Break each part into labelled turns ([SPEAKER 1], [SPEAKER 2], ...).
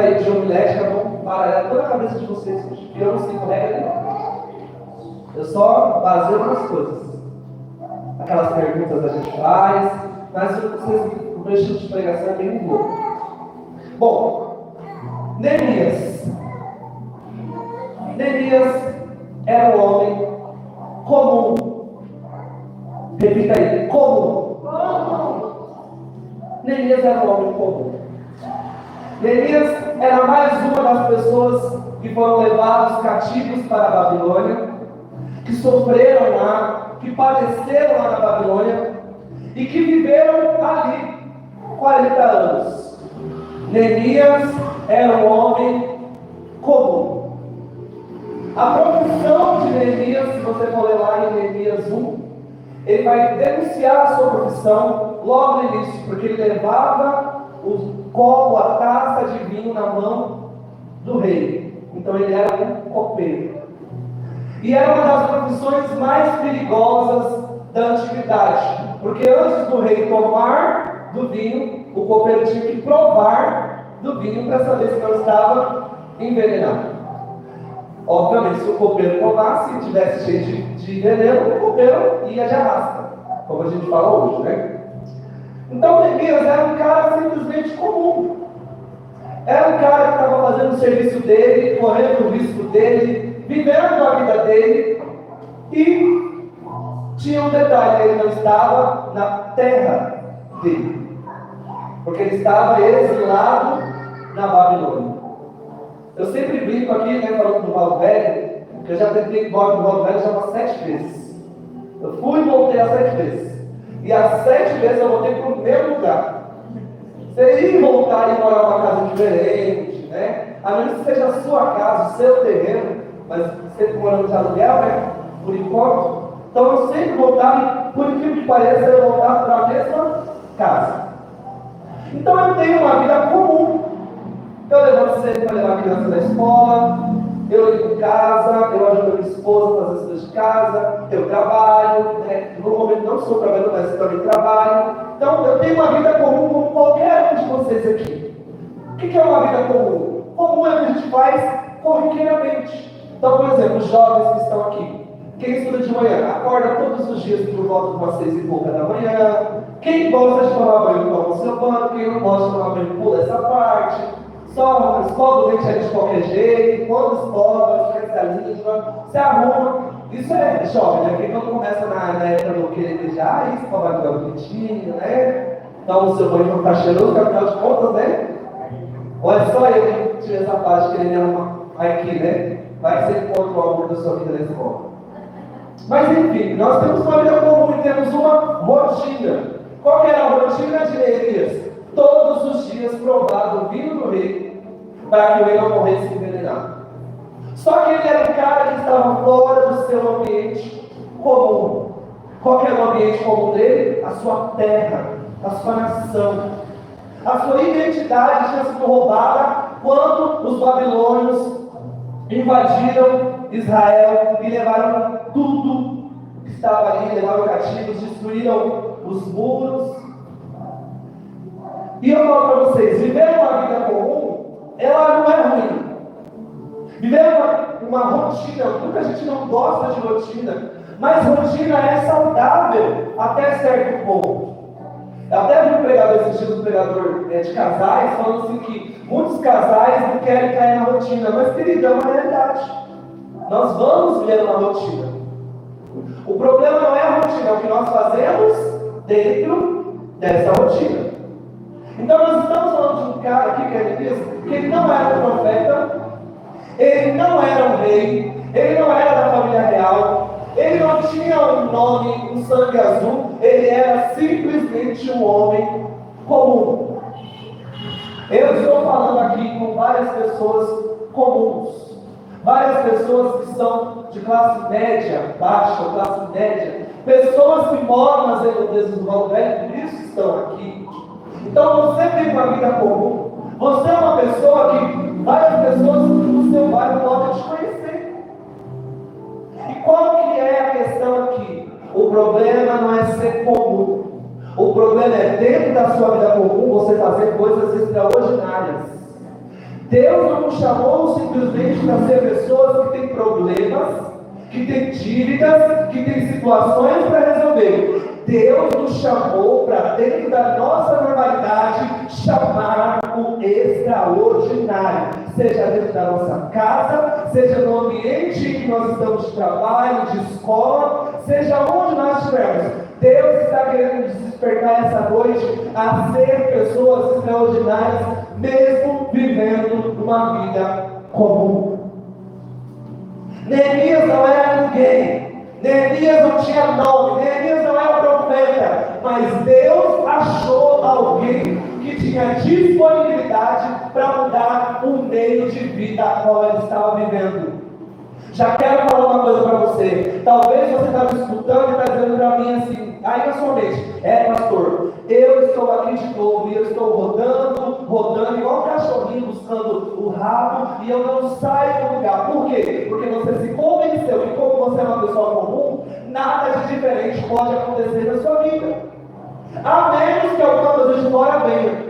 [SPEAKER 1] aí de homilética vão baralhar toda a cabeça de vocês hoje, porque eu não sigo regra nenhuma. Eu só baseio nas coisas. Aquelas perguntas a gente faz, mas vocês, o meu estilo de pregação é bem louco. Bom, Neemias era um homem comum. Repita aí, comum. Neemias era um homem comum. Neemias era mais uma das pessoas que foram levados cativos para a Babilônia, que sofreram lá, que padeceram lá na Babilônia e que viveram ali 40 anos. Neemias era um homem comum. A profissão de Neemias, se você for ler lá em Neemias 1, ele vai denunciar a sua profissão logo no início, porque ele levava o copo, a taça de vinho na mão do rei. Então ele era um copeiro. E era uma das profissões mais perigosas da antiguidade, porque antes do rei tomar do vinho, o copeiro tinha que provar do vinho para saber se não estava envenenado. Obviamente, se o copeiro tomasse e tivesse cheio de veneno, o copeiro ia de arrasta, como a gente fala hoje, né? Então, Neemias era um cara simplesmente comum. Era um cara que estava fazendo o serviço dele, correndo o risco dele, vivendo a vida dele. E tinha um detalhe: ele não estava na terra dele, porque ele estava exilado na Babilônia. Eu sempre brinco aqui, né, falando do Valdo Velho, que eu já tentei ir embora do Valdo Velho já umas 7 vezes. Eu fui e voltei as 7 vezes. E as 7 vezes eu voltei para o mesmo lugar. Você ir e voltar e morar numa casa diferente, né? A menos que seja a sua casa, o seu terreno, mas sempre morando de aluguel, né? Por enquanto. Então eu sempre voltava, por incrível que pareça, eu voltava para a mesma casa. Então eu tenho uma vida comum. Eu levanto cedo para levar a criança na escola, eu limpo casa, eu ajudo a minha esposa a fazer as coisas de casa, eu trabalho, né? No momento não estou trabalhando, mas eu também trabalho. Então eu tenho uma vida comum como qualquer um de vocês aqui. O que é uma vida comum? Comum é o que a gente faz corriqueiramente. Então, por exemplo, os jovens que estão aqui, quem estuda de manhã, acorda todos os dias por volta de umas 6 e pouca da manhã. Quem gosta de tomar banho, toma o seu banho. Quem não gosta de tomar banho, pula essa parte. Só escova o dente de qualquer jeito, quando escova, esquece a língua, se arruma. Isso é jovem, né? Porque quando começa na época do querer beijar, aí escova a língua bonitinho, né? Então o seu banho não está cheiroso, afinal de contas, né? Ou é só eu que tive essa parte que ele arruma aqui, né? Vai que você encontra o amor da sua vida na escola. Mas enfim, nós temos uma vida comum e temos uma rotina. Qual que era a rotina de Neemias? Todos os dias provar do vinho do rei, para que o rei não morresse envenenado. Só que ele era um cara que estava fora do seu ambiente comum. Qual que era o ambiente comum dele? A sua terra, a sua nação. A sua identidade tinha sido roubada quando os babilônios invadiram Israel e levaram tudo que estava ali, levaram cativos, destruíram os muros. E eu falo para vocês, viver uma vida comum, ela não é ruim. Viver uma rotina, muita gente não gosta de rotina, mas rotina é saudável até certo ponto. Eu até vi um pregador, esse tipo de pregador de casais, falando assim que muitos casais não querem cair na rotina, mas querido, é uma realidade. Nós vamos viver uma rotina. O problema não é a rotina, é o que nós fazemos dentro dessa rotina. Então nós estamos falando de um cara aqui, que é Neemias, que ele não era um profeta, ele não era um rei, ele não era da família real, ele não tinha um nome, um sangue azul, ele era simplesmente um homem comum. Eu estou falando aqui com várias pessoas comuns, várias pessoas que são de classe média, baixa, classe média, pessoas que moram nas redondezas do Valdo Velho, por isso estão aqui. Então você tem uma vida comum, você é uma pessoa que várias pessoas no seu bairro podem te conhecer. E qual que é a questão aqui? O problema não é ser comum. O problema é dentro da sua vida comum você fazer coisas extraordinárias. Deus não nos chamou simplesmente para ser pessoas que têm problemas, que têm dívidas, que têm situações para resolver. Deus nos chamou para dentro da nossa normalidade chamar o extraordinário, seja dentro da nossa casa, seja no ambiente em que nós estamos de trabalho, de escola, seja onde nós estivermos. Deus está querendo nos despertar essa noite a ser pessoas extraordinárias, mesmo vivendo uma vida comum. Neemias não era ninguém, Neemias não tinha nome, Neemias não era profeta, mas Deus achou alguém que tinha disponibilidade para mudar o meio de vida a qual ele estava vivendo. Já quero falar uma coisa para você. Talvez você está me escutando e está dizendo para mim assim, aí na sua mente, pastor, eu estou aqui de novo e eu estou rodando igual um cachorrinho buscando o rabo e eu não saio do lugar. Por quê? Porque você se convenceu que como você é uma pessoa comum, nada de diferente pode acontecer na sua vida. A menos que alguma coisa de fora venha.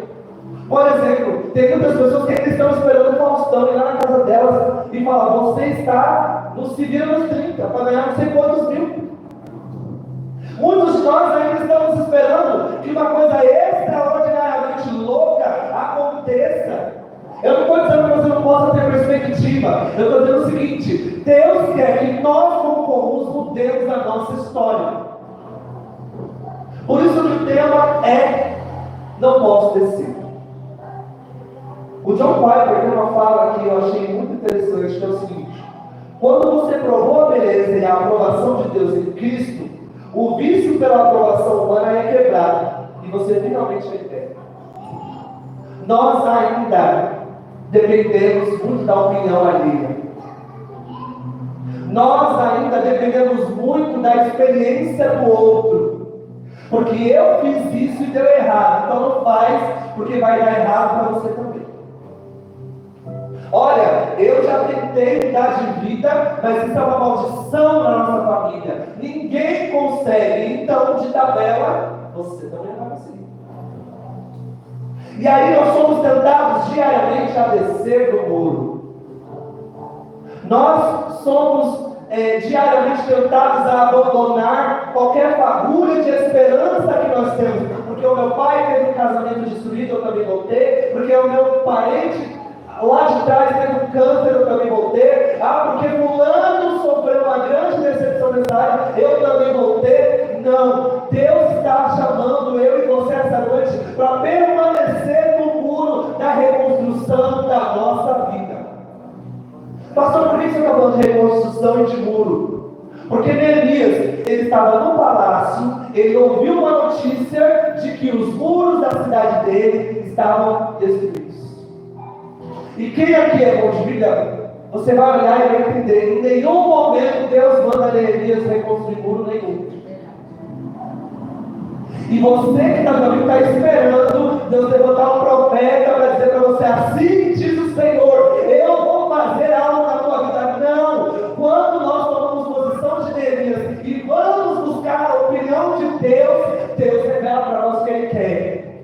[SPEAKER 1] Por exemplo, tem muitas pessoas que ainda estão esperando o Faustão ir lá na casa delas e falar, você está no se vira nos 30 para ganhar não sei quantos mil. Muitos de nós ainda estamos esperando que uma coisa extraordinariamente louca aconteça. Eu não estou dizendo que você não possa ter perspectiva. Eu estou dizendo o seguinte, Deus quer que nós como comuns mudemos a nossa história. Por isso que o tema é não posso descer. O John Piper tem uma fala que eu achei muito interessante, que é o seguinte: quando você provou a beleza e a aprovação de Deus em Cristo, o vício pela aprovação humana é quebrado e você finalmente é eterno. Nós ainda dependemos muito da opinião alheia. Nós ainda dependemos muito da experiência do outro. Porque eu fiz isso e deu errado, então não faz, porque vai dar errado para você também. Olha, eu já tentei mudar de vida, mas isso é uma maldição na nossa família. Ninguém consegue, então de tabela, você também vai conseguir. E aí nós somos tentados diariamente a descer do muro. Nós somos diariamente tentados a abandonar qualquer fagulha de esperança que nós temos. Porque o meu pai teve um casamento destruído, eu também vou ter. Porque o meu parente lá de trás teve um câncer, eu também vou ter. Porque fulano sofreu uma grande decepção nessa área, eu também vou ter. Não, Deus está chamando eu e você essa noite para permanecer no muro da reconstrução da nossa vida. Pastor, por isso eu estou falando de reconstrução e de muro. Porque Neemias, ele estava no palácio, ele ouviu uma notícia de que os muros da cidade dele estavam destruídos. E quem aqui é bom de Bíblia, você vai olhar e vai entender, em nenhum momento Deus manda Neemias reconstruir muro nenhum. E você que está esperando Deus levantar um profeta para dizer para você, assim diz o Senhor, eu vou fazer algo na tua vida. Não! Quando nós tomamos posição de Neemias e vamos buscar a opinião de Deus, Deus revela para nós o que Ele quer.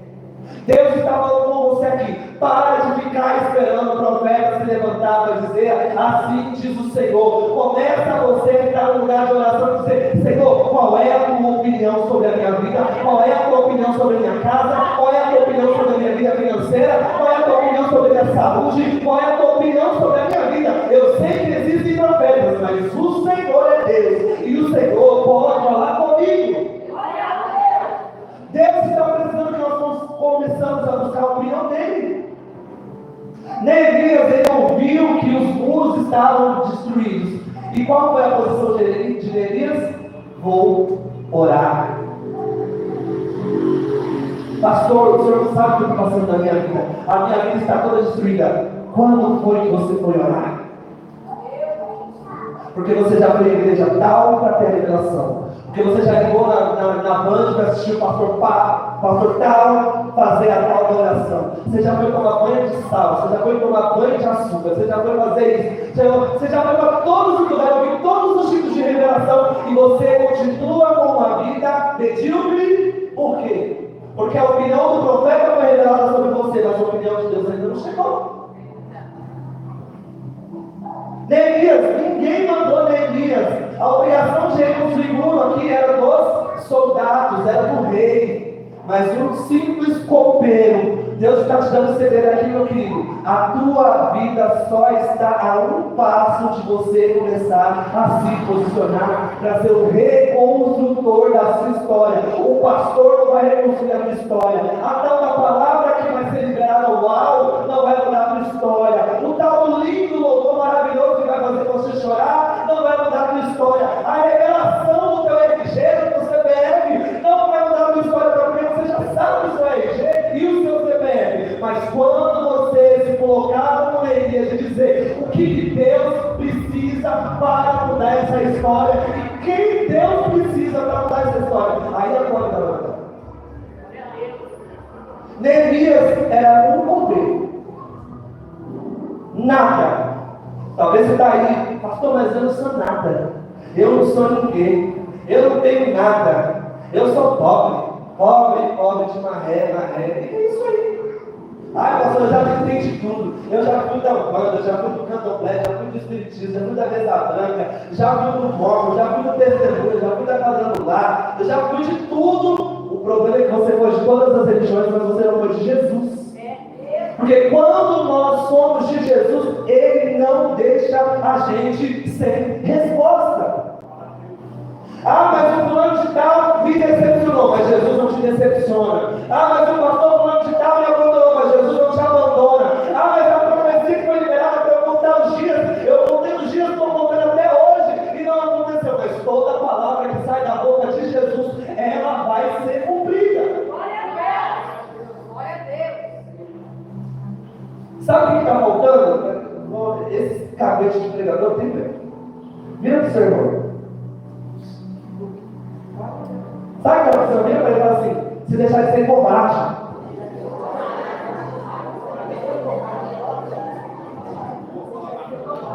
[SPEAKER 1] Deus está falando com você aqui, para de ficar esperando o profeta se levantar para dizer, assim diz o Senhor. Começa você a entrar no lugar de oração e dizer, Senhor, qual é a tua opinião sobre a minha vida? Qual é a tua opinião sobre a minha casa? Qual é a tua opinião sobre a minha vida financeira? Qual é a tua opinião sobre a minha saúde? Qual é a tua opinião sobre a minha vida? Eu sei que existem profetas, mas o Senhor é Deus, e o Senhor pode falar comigo. Deus está precisando que nós começamos a buscar a opinião dele. Neemias, ele ouviu que os muros estavam destruídos. E qual foi a posição de Neemias? Vou orar. Pastor, o senhor não sabe o que está passando na minha vida. A minha vida está toda destruída. Quando foi que você foi orar? Porque você já foi à igreja tal para ter a revelação. Porque você já ligou na Band para assistir o pastor tal fazer a tal oração. Você já foi tomar banho de sal, você já foi tomar banho de açúcar, você já foi fazer isso, você já foi para todos os lugares, ouvir todos os tipos de revelação e você continua com uma vida medíocre. Por quê? Porque a opinião do profeta foi revelada sobre você, mas a opinião de Deus ainda não chegou. Neemias, ninguém mandou Neemias. A obrigação de reconstruir o muro aqui era dos soldados, era do rei. Mas um simples copeiro, Deus está te dando segredo aqui, meu querido. A tua vida só está a um passo de você começar a se posicionar para ser o reconstrutor da sua história. O pastor não vai reconstruir a tua história. A tal da palavra que vai ser liberada ao uau não vai mudar a tua história. O tal do lindo louvor maravilhoso que vai fazer você chorar não vai mudar a tua história. A revelação do teu RG, do teu CPF, não vai mudar a tua história, porque você já sabe o seu RG e o seu CPF. Mas quando você se colocar como Neemias e dizer o que Deus precisa para mudar essa história e quem Deus precisa para mudar essa história, aí a coisa vai mudar. Neemias era um bombeiro. Nada. Talvez você está aí, pastor, mas eu não sou nada. Eu não sou ninguém. Eu não tenho nada. Eu sou pobre. Pobre de maré. E é isso aí. Ai, pastor, eu já tentei de tudo. Eu já fui da banda, já fui do candomblé, já fui do espiritismo, já fui da mesa branca, já fui do mormon, já fui do testemunho, já fui da casa do lar, eu já fui de tudo. O problema é que você foi de todas as religiões, mas você não foi de Jesus. Porque quando nós somos de Jesus, Ele não deixa a gente sem resposta. Ah, mas o fulano de tal me decepcionou, mas Jesus não te decepciona. Ah, mas o pastor fulano de tal me abandonou, mas Jesus não te abandona. Ah, mas a profecia que foi liberada para eu contar os dias, eu contei os dias, estou contando até hoje, e não aconteceu. Mas toda palavra que sai da boca de Jesus, ela vai ser cumprida. Glória a Deus! Glória a Deus! Sabe o que está faltando? Esse cabelo de pregador tem medo. Vira para o seu irmão. Sabe o que ela precisa ver? Ele fala assim: se deixar de ser covarde.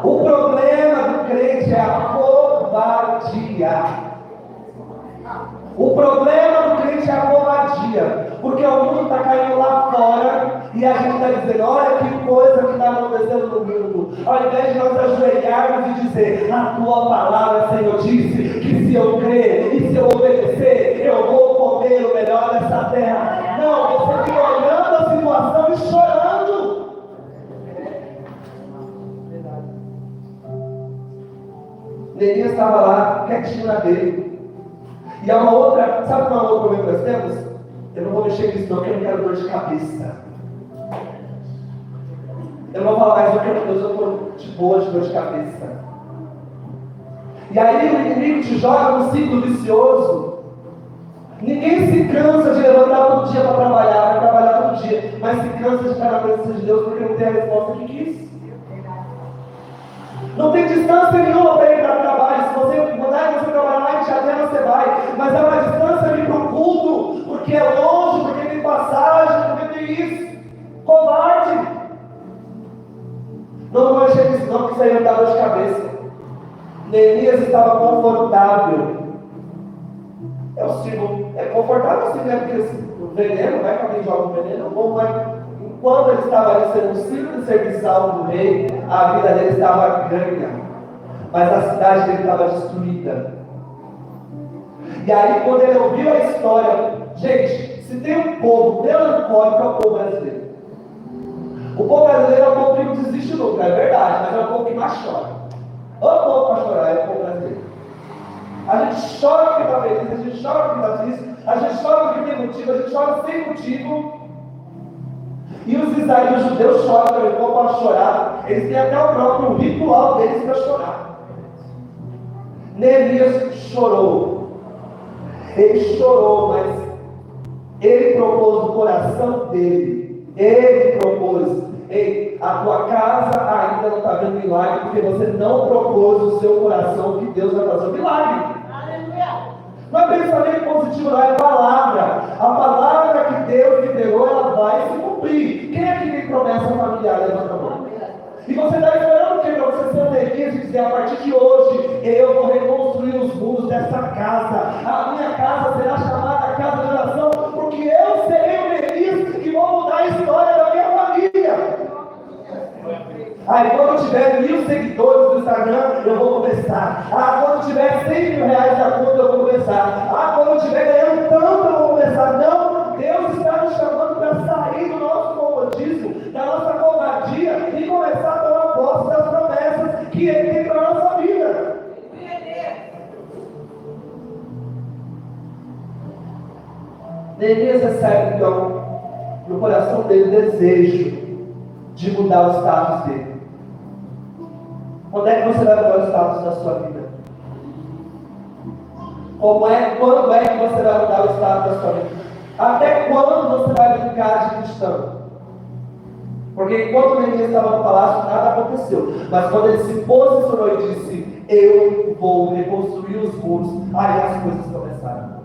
[SPEAKER 1] O problema do crente é a covardia. O problema do crente é a covardia. Porque o mundo está caindo lá fora e a gente está dizendo: olha que coisa que está acontecendo no mundo. Ao invés de nós ajoelharmos e dizer: a tua palavra, Senhor, disse que se eu crer e se eu obedecer, eu vou comer o melhor dessa terra. Não, você fica olhando a situação e chorando. Neemias estava lá, quietinho na dele. E há uma outra, sabe qual é o outro problema que nós temos? Eu não vou mexer nisso não, porque eu não quero dor de cabeça. Eu não vou falar mais do que eu estou de boa de dor de cabeça. E aí o inimigo te joga num ciclo vicioso. Ninguém se cansa de levantar todo dia para trabalhar, vai trabalhar todo dia, mas se cansa de estar na presença de Deus porque não tem a resposta que quis. Não tem distância nenhuma para ir para o trabalho. Se você mandar você trabalhar lá em Jardel, você vai. Mas é uma distância vir para o culto, porque é longe, porque tem passagem, porque tem isso. Covarde. Não vou mexer nisso não, porque isso aí não dá dor de cabeça. Neemias estava confortável. É confortável assim, né? Porque o veneno, vai que alguém joga o veneno, ou vai. Enquanto ele estava ali sendo um simples serviçal do rei, a vida dele estava ganha. Mas a cidade dele estava destruída. E aí, quando ele ouviu a história, gente, se tem um povo melancólico, é o povo brasileiro. O povo brasileiro é o povo que não desiste nunca, é verdade, mas é o povo que mais chora. O povo para chorar é o povo brasileiro. A gente chora porque está feliz, a gente chora porque está triste, a gente chora porque tem motivo, a gente chora sem motivo. E os israelitas, os judeus choram também, vão para chorar. Eles têm até o próprio ritual deles para chorar. Neemias chorou. Ele chorou, mas ele propôs no coração dele. Ele propôs: ei, a tua casa ainda não está vendo milagre, porque você não propôs no seu coração que Deus vai fazer um milagre. Não é pensamento positivo, não é palavra. A palavra que Deus liberou, ela vai se cumprir. Quem é que tem promessa familiar? Levanta a mão. E você está esperando o quê? Para você ser um Neemias e dizer: a partir de hoje, eu vou reconstruir os muros dessa casa. A minha casa será chamada casa de oração, porque eu serei o Neemias que vou mudar a história da minha família. Aí quando eu tiver 1000 seguidores no Instagram, eu vou começar. Ah, quando eu tiver 100 mil reais na conta, eu vou começar. Ah, quando eu estiver ganhando tanto, eu vou começar. Não, Deus está nos chamando para sair do nosso comodismo, da nossa covardia e começar a tomar posse das promessas que Ele tem para a nossa vida. Neemias recebe então no coração dele o desejo de mudar o status dele. Quando é que você vai mudar o status da sua vida? Quando é que você vai mudar o status da sua vida? Até quando você vai brincar de cristão? Porque enquanto Neemias estava no palácio, nada aconteceu. Mas quando ele se posicionou e disse, eu vou reconstruir os muros, aí as coisas começaram a acontecer.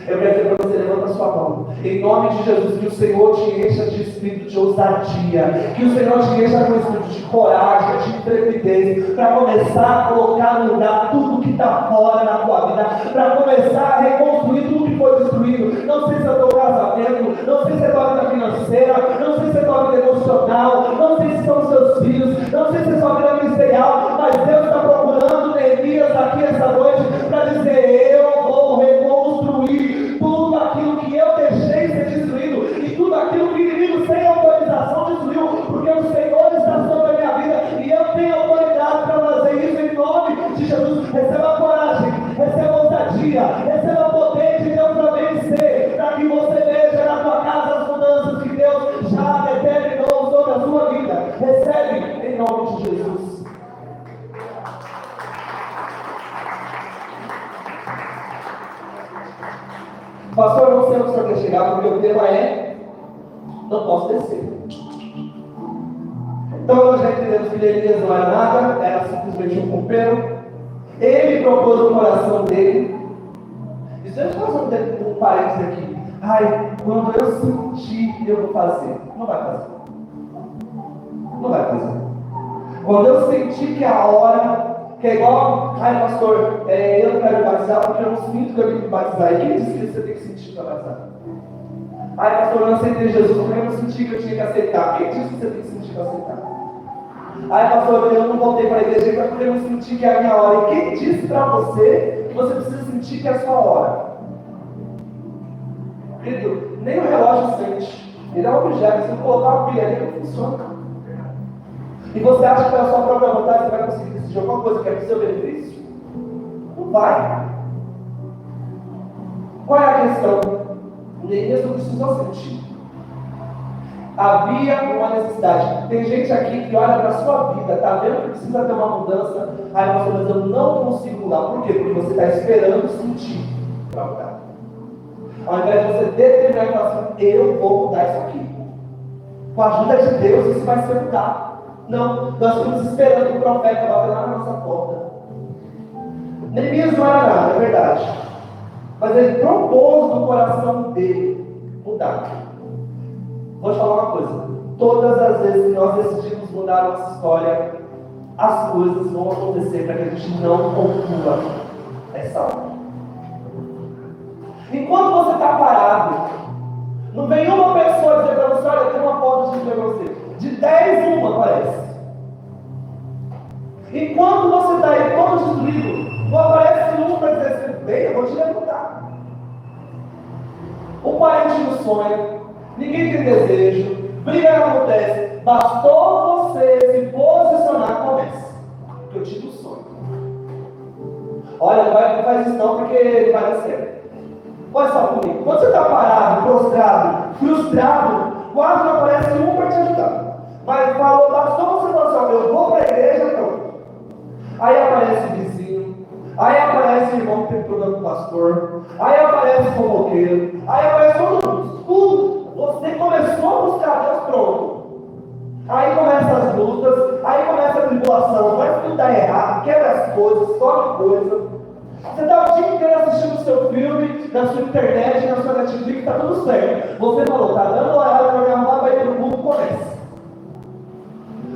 [SPEAKER 1] Eu quero dizer para você, levanta a sua mão. Em nome de Jesus, que o Senhor te encha de espírito de ousadia. Que o Senhor te encha de um espírito de coragem, de intrepidez. Para começar a colocar no lugar tudo que está fora na tua vida. Para começar a reconstruir tudo que foi destruído. Não sei se é o teu casamento. Não sei se é a tua vida financeira. Não sei se é a tua vida emocional. Não sei se são os seus filhos. Não sei se é a sua vida ministerial. Mas Deus está procurando Neemias aqui essa noite para dizer, eu vou reconstruir tudo aquilo que eu deixei ser destruído e tudo aquilo que o inimigo sem autorização destruiu, porque o Senhor está sobre a minha vida e eu tenho autoridade para fazer isso em nome de Jesus. Receba coragem, receba ousadia, receba poder de Deus para vencer, para que você veja na tua casa as mudanças que Deus já determinou sobre a sua vida. Recebe em nome de Jesus. Pastor, eu não sei onde o senhor quer chegar, porque o tema é não posso descer. Então nós já entendemos que Neemias não era nada, era simplesmente um copeiro. Ele propôs no coração dele. E se eu fazer um parênteses aqui, quando eu sentir, eu vou fazer. Não vai fazer. Não vai fazer. Quando eu sentir que é a hora, que é igual, pastor, eu não quero me batizar porque eu não sinto que eu tenho que me batizar. E quem disse que você tem que sentir para batizar? Pastor, eu não aceitei Jesus porque eu não senti que eu tinha que aceitar. Quem disse que você tem que sentir para aceitar? Pastor, eu não voltei para a igreja porque eu não senti que é a minha hora. E quem disse para você que você precisa sentir que é a sua hora? Querido, nem o relógio sente. Ele é um objeto. Se você colocar o pilha ali, não funciona. E você acha que pela sua própria vontade você vai conseguir decidir alguma coisa que é do seu benefício? Não vai. Qual é a questão? Neemias não precisou sentir. Havia uma necessidade. Tem gente aqui que olha para a sua vida, está vendo que precisa ter uma mudança, você vai dizer, eu não consigo mudar. Por quê? Porque você está esperando sentir para mudar. Ao invés de você determinar e falar assim, eu vou mudar isso aqui. Com a ajuda de Deus, isso vai ser mudado. Não, nós estamos esperando que o profeta bater lá na nossa porta. Neemias não era nada, é verdade. Mas ele propôs no coração dele mudar. Vou te falar uma coisa. Todas as vezes que nós decidimos mudar a nossa história, as coisas vão acontecer para que a gente não conclua essa hora. Enquanto você está parado, não vem uma pessoa dizer para você, olha, tem uma porta de dizer para você. De 10, uma aparece. Enquanto você está aí todo destruído, não aparece um para dizer assim, bem, eu vou te levantar. O parente não sonha, ninguém tem desejo, briga não acontece. Bastou você se posicionar, comece. Porque eu tive um sonho. Olha, não faz isso não, porque vai dar certo. Olha só comigo, quando você está parado, prostrado, frustrado, quase não aparece um para te ajudar. Mas falou, bastou você falar assim, eu vou para a igreja, pronto. Aí aparece o vizinho, aí aparece o irmão que tem problema com o pastor, aí aparece o fofoqueiro, aí aparece todo mundo, tudo. Você começou a buscar Deus, pronto. Aí começam as lutas, aí começa a tribulação, vai tudo dar errado, quebra as coisas, sobe coisa. Você está o dia inteiro assistindo o seu filme, na sua internet, na sua Netflix, está tudo certo. Você falou, está dando hora para me arrumar, vai ter o mundo, começa.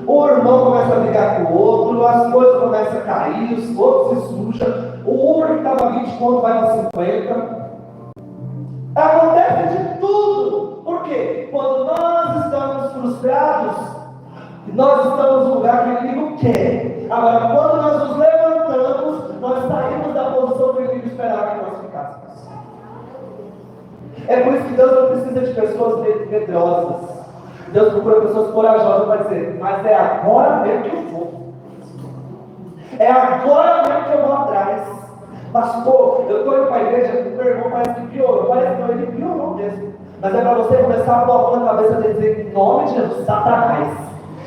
[SPEAKER 1] O irmão começa a brigar com o outro, as coisas começam a cair, os outros se sujam, o Uber que estava 20 pontos vai para 50. Acontece de tudo. Por quê? Quando nós estamos frustrados, nós estamos que o inimigo quer. Agora, quando nós nos levantamos, nós saímos da posição que o inimigo esperava que nós ficássemos. É por isso que Deus não precisa de pessoas medrosas. Deus procura pessoas corajosas para dizer, mas é agora mesmo que eu vou. É agora mesmo que eu vou atrás. Pastor, eu estou indo para a igreja, o meu irmão parece que piorou. Parece que ele piorou mesmo. Mas é para você começar a pôr a mão na cabeça e dizer, em nome de Jesus, Satanás,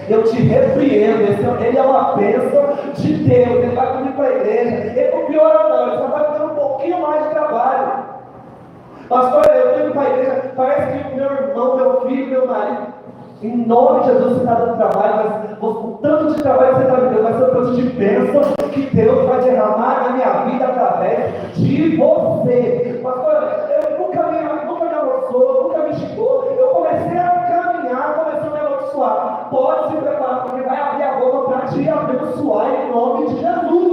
[SPEAKER 1] eu te repreendo. Ele é uma bênção de Deus. Ele vai comigo para a igreja. Ele não piora não, ele só vai ter um pouquinho mais de trabalho. Pastor, eu estou indo para a igreja, parece que o meu irmão, meu filho, meu marido, em nome de Jesus, você está dando trabalho, mas o tanto de trabalho que você está me dando vai ser o tanto de bênção que Deus vai derramar na minha vida através de você. Pastor, eu nunca me amaldiçoou, nunca me xingou, eu comecei a caminhar, começou a me amaldiçoar. Pode se preparar, porque vai abrir a boca para te abençoar em nome de Jesus.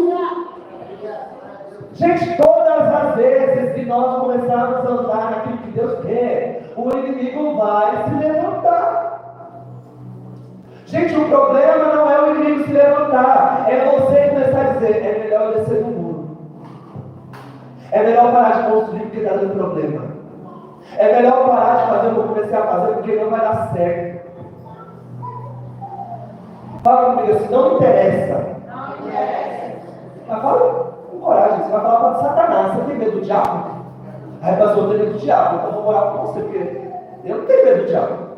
[SPEAKER 1] Gente, todas as vezes que nós começarmos a andar naquilo que Deus quer, o inimigo vai se levantar. Gente, o problema não é o inimigo se levantar, é você começar a dizer, é melhor descer do muro. É melhor parar de construir porque está dando problema. É melhor parar de fazer o que eu comecei a fazer porque não vai dar certo. Fala comigo assim, não interessa. Não interessa. Mas fala com coragem, você vai falar para Satanás, você tem medo do diabo? Aí pastor, eu tenho medo do diabo, então eu vou orar com você, porque eu não tenho medo do diabo.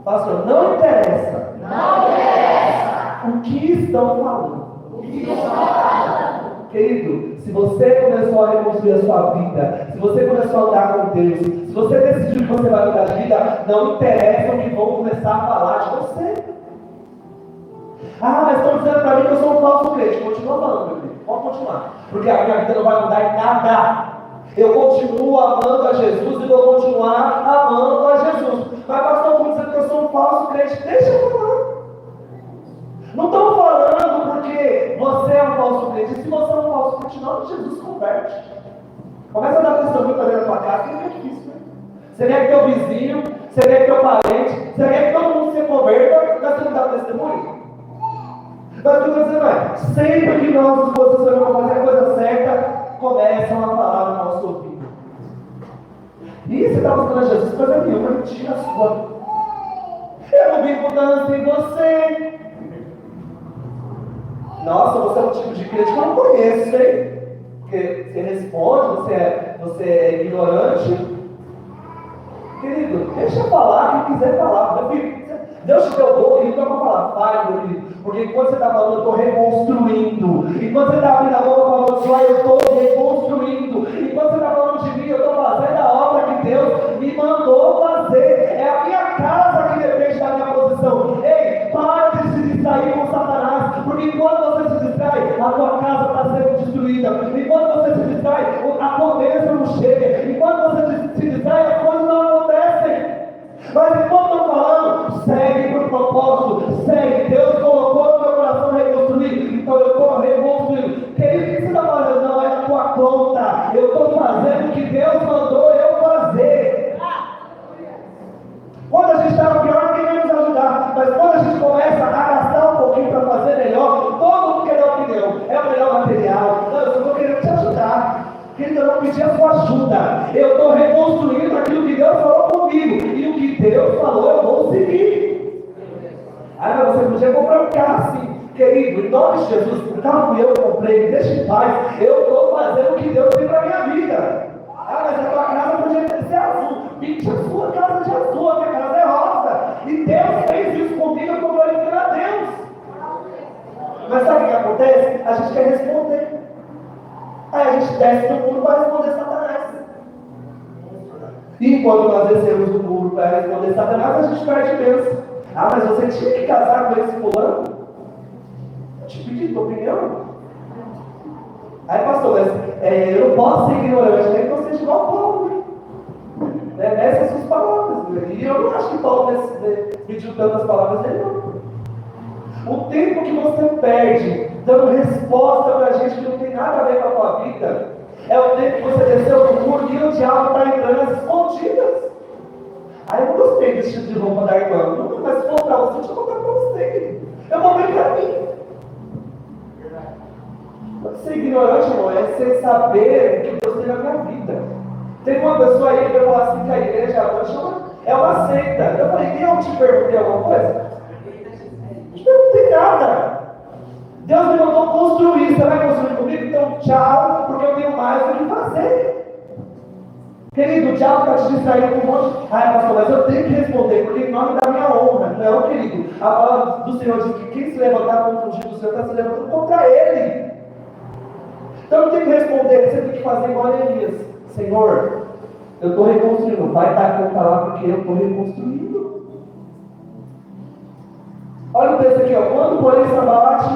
[SPEAKER 1] Pastor, não interessa. Não interessa. O que estão falando? O que estão falando? Querido, se você começou a reconstruir a sua vida, se você começou a andar com Deus, se você decidiu que você vai mudar de vida, não interessa o que vão começar a falar de você. Ah, mas estão dizendo para mim que eu sou um falso crente. Continua falando, meu filho. Pode continuar. Porque a minha vida não vai mudar em nada. Eu continuo amando a Jesus e vou continuar amando a Jesus. Mas pastor, como dizendo que eu sou um falso crente, deixa eu falar. Não estão falando porque você é um falso crente. Se você é um falso crente, não, Jesus converte. Começa a dar testemunho para dentro da tua casa, que não é difícil, né? Você quer que teu vizinho, você quer que teu parente, você quer que todo mundo se converta, mas você não dá testemunho? Mas o que eu estou dizendo é, sempre que nós nos posicionamos para fazer a coisa certa, começam a falar no nosso ouvido. E você está buscando a Jesus, coisa nenhuma, mentira sua. Eu não vi mudança em você. Nossa, você é um tipo de crente que eu não conheço, hein? Porque você responde, você é ignorante. Querido, deixa eu falar quem quiser falar. Meu filho, Deus te deu boca, ele não vai falar, fale, meu filho. Porque enquanto você está falando, eu estou reconstruindo. Enquanto você está abrindo a boca para amaldiçoar, eu estou reconstruindo. Enquanto você está falando de mim, eu estou fazendo a obra que Deus me mandou fazer. É a minha casa que depende da minha posição. Ei, pare de se distrair com Satanás. Porque enquanto você se distrai, a tua casa está sendo destruída. Enquanto você se distrai, a tua bênção não chega. Enquanto você se distrai, as coisas não acontecem. Mas enquanto eu estou falando, segue para o propósito, segue. Deus colocou no meu coração reconstruir, então eu estou reconstruindo. Querido, o que você está fazendo? Não é na tua conta. Eu estou fazendo o que Deus mandou eu fazer. Quando a gente está no pior, ninguém vai nos ajudar. Mas quando a gente começa a gastar um pouquinho para fazer melhor, todo mundo quer dar opinião. É o melhor material. Não, eu só estou querendo te ajudar. Querido, eu não pedi a sua ajuda. Eu estou reconstruindo aquilo que Deus falou comigo. E o que Deus falou, eu vou seguir. Aí você podia comprar um carro assim. Querido, em nome de Jesus, o carro que eu comprei, me deixa em paz. Eu estou fazendo o que Deus tem para a minha vida. Ah, mas a tua casa podia ser azul. Pinte a sua casa de azul, a minha casa é rosa. E Deus fez isso comigo, eu estou glorificando a Deus. Mas sabe o que acontece? A gente quer responder. Aí a gente desce do muro para responder Satanás. E quando nós descemos do muro para responder Satanás, a gente perde bênção. Ah, mas você tinha que casar com esse fulano? Eu te pedi tua opinião. Aí, pastor, mas eu não posso ser ignorante, nem que eu seja igual Paulo. Essas são as palavras. E eu não acho que Paulo pediu tantas palavras dele, não. O tempo que você perde dando resposta para gente que não tem nada a ver com a tua vida, é o tempo que você desceu do muro e o diabo está entrando às escondidas. Aí eu não gostei desse tipo de roupa da irmã. Mas se for para você, deixa eu contar para você. Eu vou ver para mim. Ser ignorante, irmão, é sem saber o que Deus tem na minha vida. Tem uma pessoa aí que vai falar assim que a igreja é uma seita. Eu falei, eu te perguntei alguma coisa? Não te perguntei nada. Deus me mandou construir. Você vai construir comigo? Então tchau, porque eu tenho mais o que fazer. Querido, o diabo está te distraindo com um monte. Ai, pastor, mas eu tenho que responder, porque em nome da minha honra, não, querido. A palavra do Senhor diz que quem se levantar contra o ungido do Senhor está se levantando contra ele. Então eu tenho que responder, você tem que fazer igual a Elias. Senhor, eu estou reconstruindo. Vai dar conta lá, porque eu estou reconstruindo. Olha o texto aqui, ó. Quando, porém, Sambalate,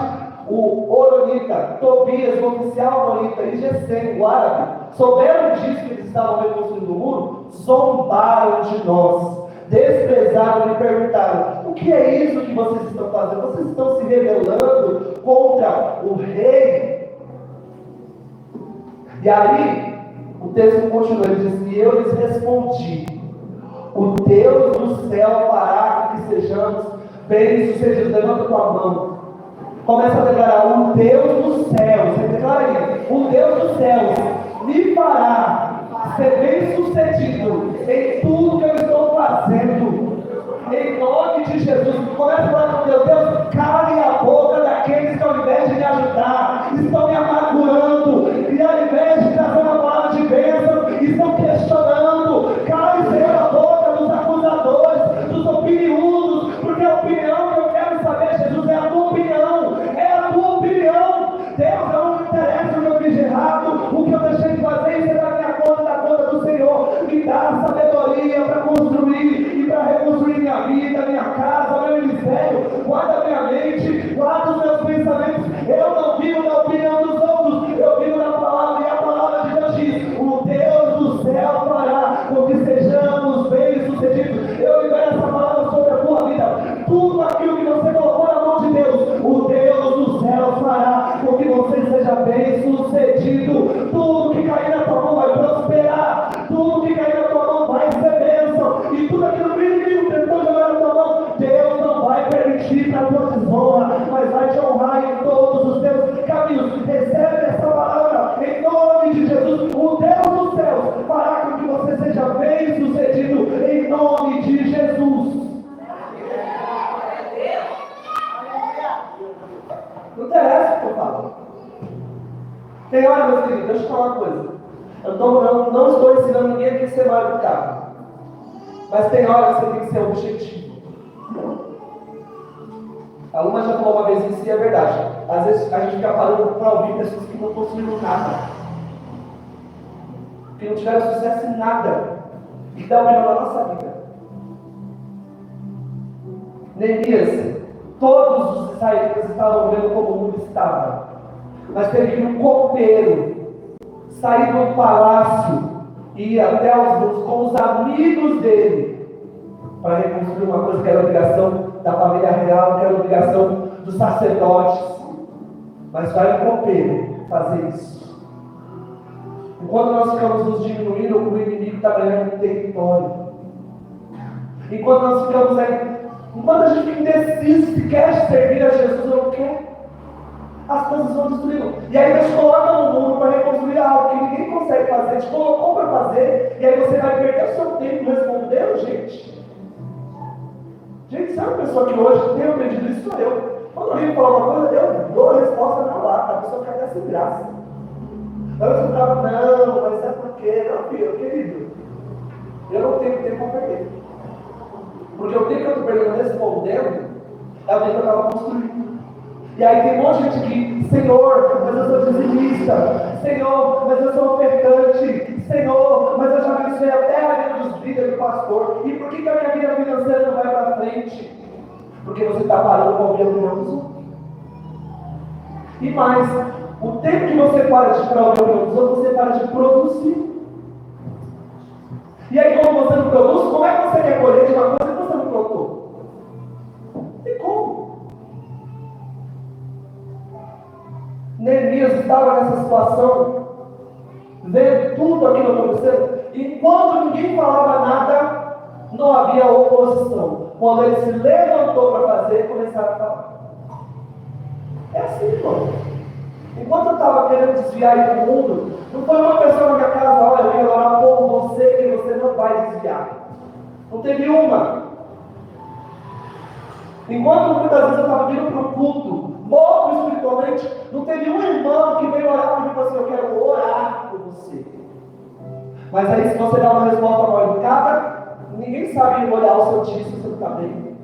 [SPEAKER 1] o Oronita, Tobias, o oficial Oronita e Gesem, o árabe, souberam disso que eles estavam reconstruindo o muro, zombaram de nós, desprezaram e perguntaram: o que é isso que vocês estão fazendo? Vocês estão se rebelando contra o rei? E aí, o texto continua, ele diz: e eu lhes respondi: o Deus do céu fará com que sejamos bem-sucedidos. Levanta tua mão. Começa a declarar: o Deus dos céus. Você declara aí: o Deus dos céus me fará ser bem-sucedido em tudo que eu estou fazendo. Em nome de Jesus. Começa a falar com Deus: Deus, cale a boca daqueles que ao invés de me ajudar, estão me amargurando, e ao invés de trazer uma palavra de bênção, estão questionando. Cale, Senhor, a boca dos acusadores, dos opiniudos, porque a opinião que eu quero saber, Jesus, é a tua opinião. É a tua opinião. Deus, não me interessa o que eu fiz de errado, o que eu deixei de fazer, isso é da minha conta, da conta do Senhor. Me dá sabedoria para construir e para reconstruir minha vida, minha casa, meu ministério. Guarda minha mente, guarda os meus pensamentos. Eu não vivo na opinião dos outros, eu vivo na palavra, e a palavra de Deus diz: o Deus do céu fará com que sejamos bem-sucedidos. Eu libero essa palavra sobre a tua vida. Tudo aquilo que você colocou na mão de Deus, o Deus do céu fará com que você seja bem-sucedido. Tudo que cair na tua mão vai prosperar. Tudo que cair na tua mão vai ser bênção. E tudo aquilo que o inimigo tentou jogar na tua mão, Deus não vai permitir para a tua desonra, mas vai te honrar em todos os teus caminhos. Recebe essa palavra em nome de Jesus. O Deus dos céus fará com que você seja bem-sucedido em nome de Jesus. Não interessa o que eu falo. Tem hora, meu querido, deixa eu te falar uma coisa. Eu não estou ensinando ninguém aqui a ser mal educado. Mas tem hora que você tem que ser objetivo. A aluna já falou uma vez isso e é verdade. Às vezes a gente fica parando para ouvir pessoas que não construíram nada, que não tiveram sucesso em nada, e que dá opinião na nossa vida. Neemias, todos os israelitas estavam vendo como o mundo estava, mas teve que um copeiro sair do palácio e ir até os muros com os amigos dele para reconstruir uma coisa que era obrigação da família real, que era obrigação dos sacerdotes. Mas vai o copeiro fazer isso. Enquanto nós ficamos nos diminuindo, o inimigo está ganhando território. Enquanto nós ficamos aí, enquanto a gente fica indeciso se quer servir a Jesus ou não quer, as coisas vão destruindo. E aí Deus coloca no mundo para reconstruir algo que ninguém consegue fazer, te colocou para fazer, e aí você vai perder o seu tempo respondendo, gente. Gente, sabe a pessoa que hoje tem aprendido isso? Sou eu. Quando alguém fala uma coisa, eu dou a resposta na lata, a pessoa fica até sem graça. Antes eu ficava: não, mas é porque, não, filho, querido, eu não tenho tempo a perder. Porque o tempo que eu estou perdendo respondendo é o tempo que eu estava construindo. E aí tem um monte de gente que: Senhor, mas eu sou dizimista. Senhor, mas eu sou ofertante. Senhor, mas eu já abençoei até a vida dos líderes do pastor. E por que a minha vida financeira não vai para frente? Porque você está parando com a opinião dos outros. E mais, o tempo que você para de ouvir a opinião dos outros, você para de produzir. E aí, como você não produz, como é que você quer colher de uma coisa que você não plantou? Não tem como. Neemias estava nessa situação, vendo tudo aquilo acontecendo, e quando ninguém falava nada, não havia oposição. Quando ele se levantou para fazer, começaram a falar. É assim, irmão. Enquanto eu estava querendo desviar ele do mundo, não foi uma pessoa na minha casa, olha, eu quero orar por você que você não vai desviar. Não teve uma. Enquanto muitas vezes eu estava vindo para o culto, morto espiritualmente, não teve um irmão que veio orar por mim e falou assim, eu quero orar por você. Mas aí se você dá uma resposta mal educada, ninguém sabe olhar o seu tio se você não está bem.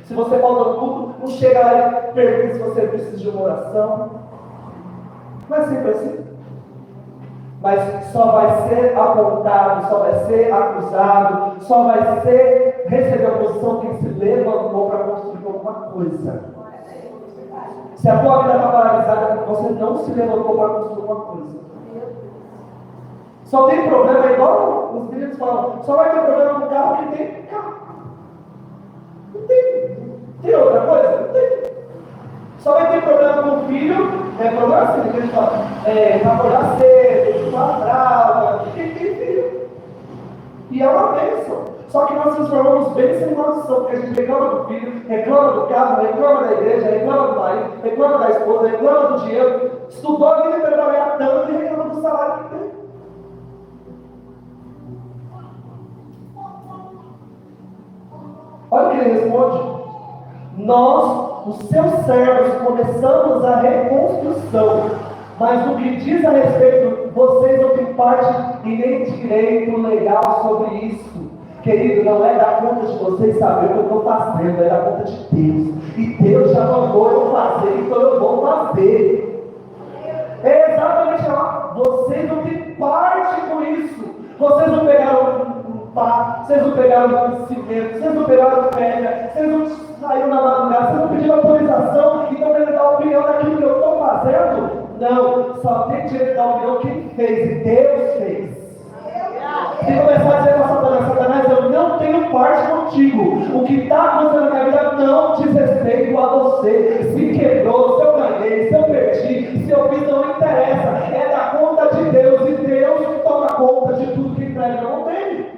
[SPEAKER 1] Se você falta no culto, não chega lá e pergunta se você precisa de uma oração. Não é sempre assim. Mas só vai ser apontado, só vai ser acusado, só vai ser receber a posição quem se levantou para construir alguma coisa. Se a tua vida está paralisada, você não se levantou para construir alguma coisa. Só tem problema, igual os meninos falam, só vai ter problema no carro que tem carro. Não tem. Tem outra coisa? Não tem. Só vai ter problema com o filho, problema assim, que a gente fala, acordar cedo, uma brava, quem tem filho. E é uma bênção. Só que nós transformamos bênção em maldição, porque a gente reclama do filho, reclama do carro, reclama da igreja, reclama do marido, reclama da esposa, reclama do dinheiro, estudou a vida para trabalhar tanto e reclama do salário que tem. Olha o que ele responde. Nós, os seus servos, começamos a reconstrução, mas no que diz a respeito, vocês não têm parte e nem direito legal sobre isso. Querido, não é da conta de vocês saber o que eu estou fazendo, é da conta de Deus. E Deus já mandou eu fazer, então eu vou fazer. É exatamente lá. Vocês não têm parte com isso. Vocês não pegaram vocês não pegaram cimento, vocês não pegaram pedra, vocês não saíram na madrugada, vocês não pediram autorização e estão querendo dar opinião daquilo que eu estou fazendo. Não, só tem direito de dar opinião quem fez, e Deus fez. Se começar a dizer para Satanás, eu não tenho parte contigo, o que está acontecendo na minha vida não diz respeito a você. Se quebrou, se eu ganhei, se eu perdi, se eu fiz, não interessa, é da conta de Deus, e Deus toma conta de tudo que entrega na mão dele.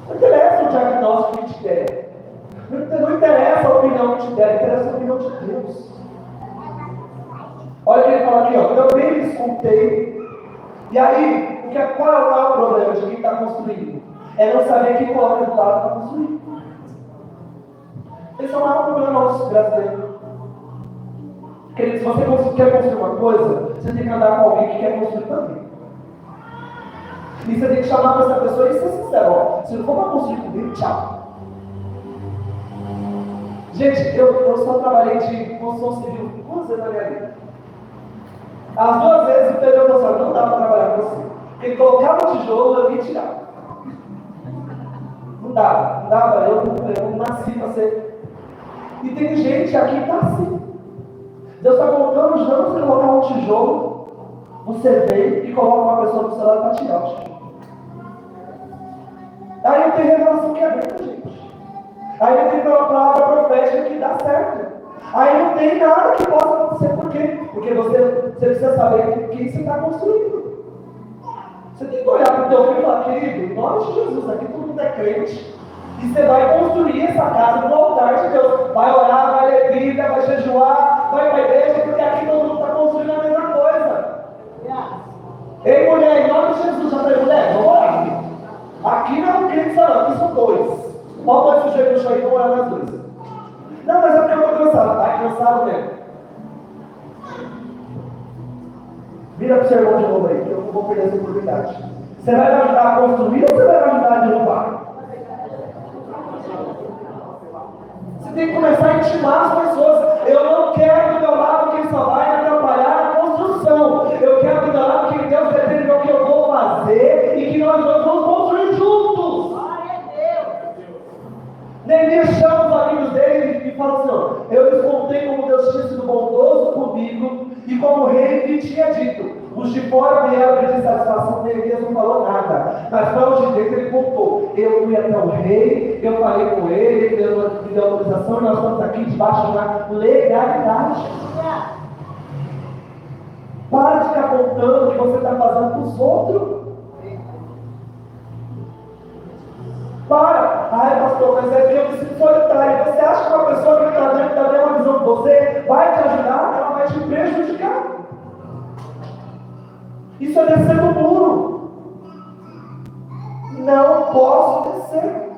[SPEAKER 1] Não interessa o diagnóstico que te der, não interessa a opinião que te der, interessa a opinião de Deus. Olha o que ele fala aqui, também me escutei. E aí, qual é o maior problema de quem está construindo? É não saber quem coloca do lado para construir. Esse é o maior problema nosso brasileiro. Querido, se você quer construir uma coisa, você tem que andar com alguém que quer construir também. E você tem que chamar para essa pessoa e ser sincero, se não for para construir comigo, tchau. Gente, eu só trabalhei de construção civil 2 vezes na minha vida. As 2 vezes o Pedro falou assim, não dá para trabalhar com você. Ele colocava o tijolo e eu ia tirar. Não dava, eu não nasci para ser. E tem gente aqui que está assim. Deus está colocando os anos para colocar um tijolo, você vem e coloca uma pessoa do seu lado para tirar o tijolo. Aí eu tenho revelação que é bem, gente. Aí eu tenho uma palavra profética que dá certo. Aí não tem nada que possa acontecer. Por quê? Porque você precisa saber o que você está construindo. Você tem que olhar para o teu filho e falar, querido, em nome de Jesus, aqui todo mundo é crente. E você vai construir essa casa no altar de Deus. Vai orar, vai ler Bíblia, vai jejuar, vai para a igreja, porque aqui todo mundo está construindo a mesma coisa. Ei, mulher, em nome de Jesus, já falei, mulher, vamos orar aqui. Aqui não é um crente só não, aqui são 2. Qual pode sujeito no chão e vamos orar nas 2? Não, mas é porque eu estou cansado. Vai, cansado mesmo. Vira para o seu irmão de novo aí, que eu não vou perder essa oportunidade. Você vai me ajudar a construir ou você vai me ajudar a derrubar? Você tem que começar a intimar as pessoas. Eu não quero do meu lado quem só vai atrapalhar a construção. Eu quero do meu lado quem Deus determinou o que eu vou fazer e que nós dois vamos construir juntos. Neemias chama os amigos dele e fala assim, eu lhes contei como Deus tinha sido bondoso comigo e como o rei lhe tinha dito. Os de fora vieram pedir satisfação, Neemias não falou nada. Mas para os de dentro ele contou. Eu fui até o rei, eu falei com ele, ele me deu autorização e nós estamos aqui debaixo de uma legalidade. Para de ficar contando o que você está fazendo para os outros. Para! Ai, pastor, mas é que eu me sinto solitário. Você acha que uma pessoa que está dentro da mesma visão prejudicar. Isso é descer do muro. Não posso descer.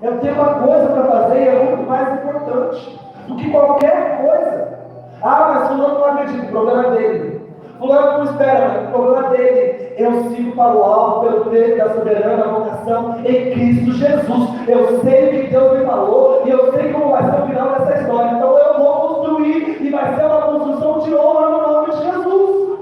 [SPEAKER 1] Eu tenho uma coisa para fazer e é muito mais importante do que qualquer coisa. Ah, mas fulano não acredita, o problema é dele. Fulano não espera, mas o problema é dele. Eu sigo para o alto pelo poder da soberana vocação em Cristo Jesus. Eu sei o que Deus me falou e eu sei como vai ser o final dessa história. Então eu vou construir e vai ser uma construção de honra no nome de Jesus.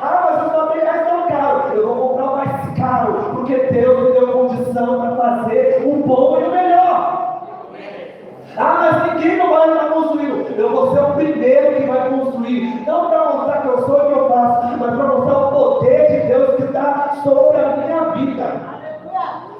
[SPEAKER 1] Ah, mas os materiais estão caros. Eu vou comprar o mais caro, porque Deus me deu condição para fazer o bom e o melhor. Ah, mas ninguém não vai estar construindo. Eu vou ser o primeiro que vai construir. Não para mostrar que eu sou o que eu faço, mas para mostrar o poder de Deus que está sobre a minha vida.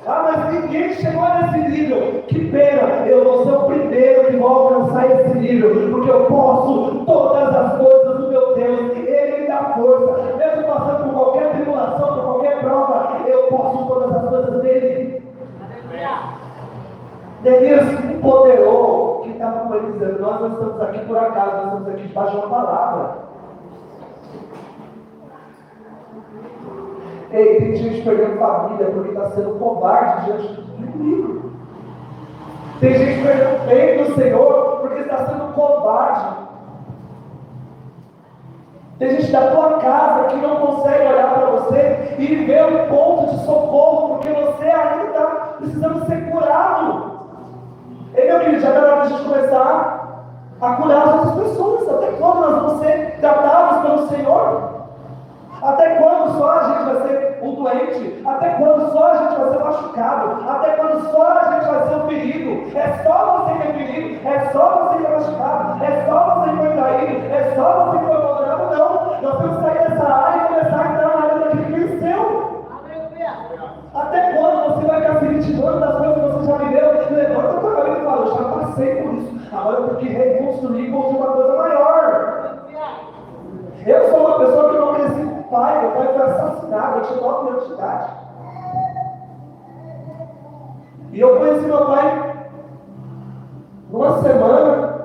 [SPEAKER 1] Ah, mas ninguém chegou nesse nível. Que pena, eu vou ser o primeiro que vou alcançar esse nível, porque eu posso todas as coisas do meu Deus. Ele me dá força. Mesmo passando por qualquer tribulação, por qualquer prova, eu posso todas as coisas dele. Neemias empoderou quem estava com ele dizendo: nós não estamos aqui por acaso, nós estamos aqui debaixo de uma palavra. Ei, tem gente perdendo família porque está sendo covarde diante do inimigo. Tem gente perdendo o bem do Senhor porque está sendo covarde. Tem gente da tua casa que não consegue olhar para você e ver um ponto de socorro porque você ainda está precisando ser curado. Ei, meu querido, já está na hora de a gente começar a curar as outras pessoas. Até quando nós vamos ser tratados pelo Senhor? Até quando só a gente vai ser o doente? Até quando só a gente vai ser machucado? Até quando só a gente vai ser o ferido? É só você que é ferido? É só você que é machucado? É só você que foi traído? É só você que foi abandonado? Não! Nós temos que sair dessa área e começar a entrar na área daquele que venceu. Até quando você vai ficar se vitimando das coisas que você já viveu? Levanta a tua cabeça e fala: eu já passei por isso. Agora eu tenho que reconstruir e construir uma coisa maior. Eu sou uma pessoa que não cresci com pai. Meu pai foi assassinado. Eu tinha 9 anos de idade. E eu conheci meu pai numa semana.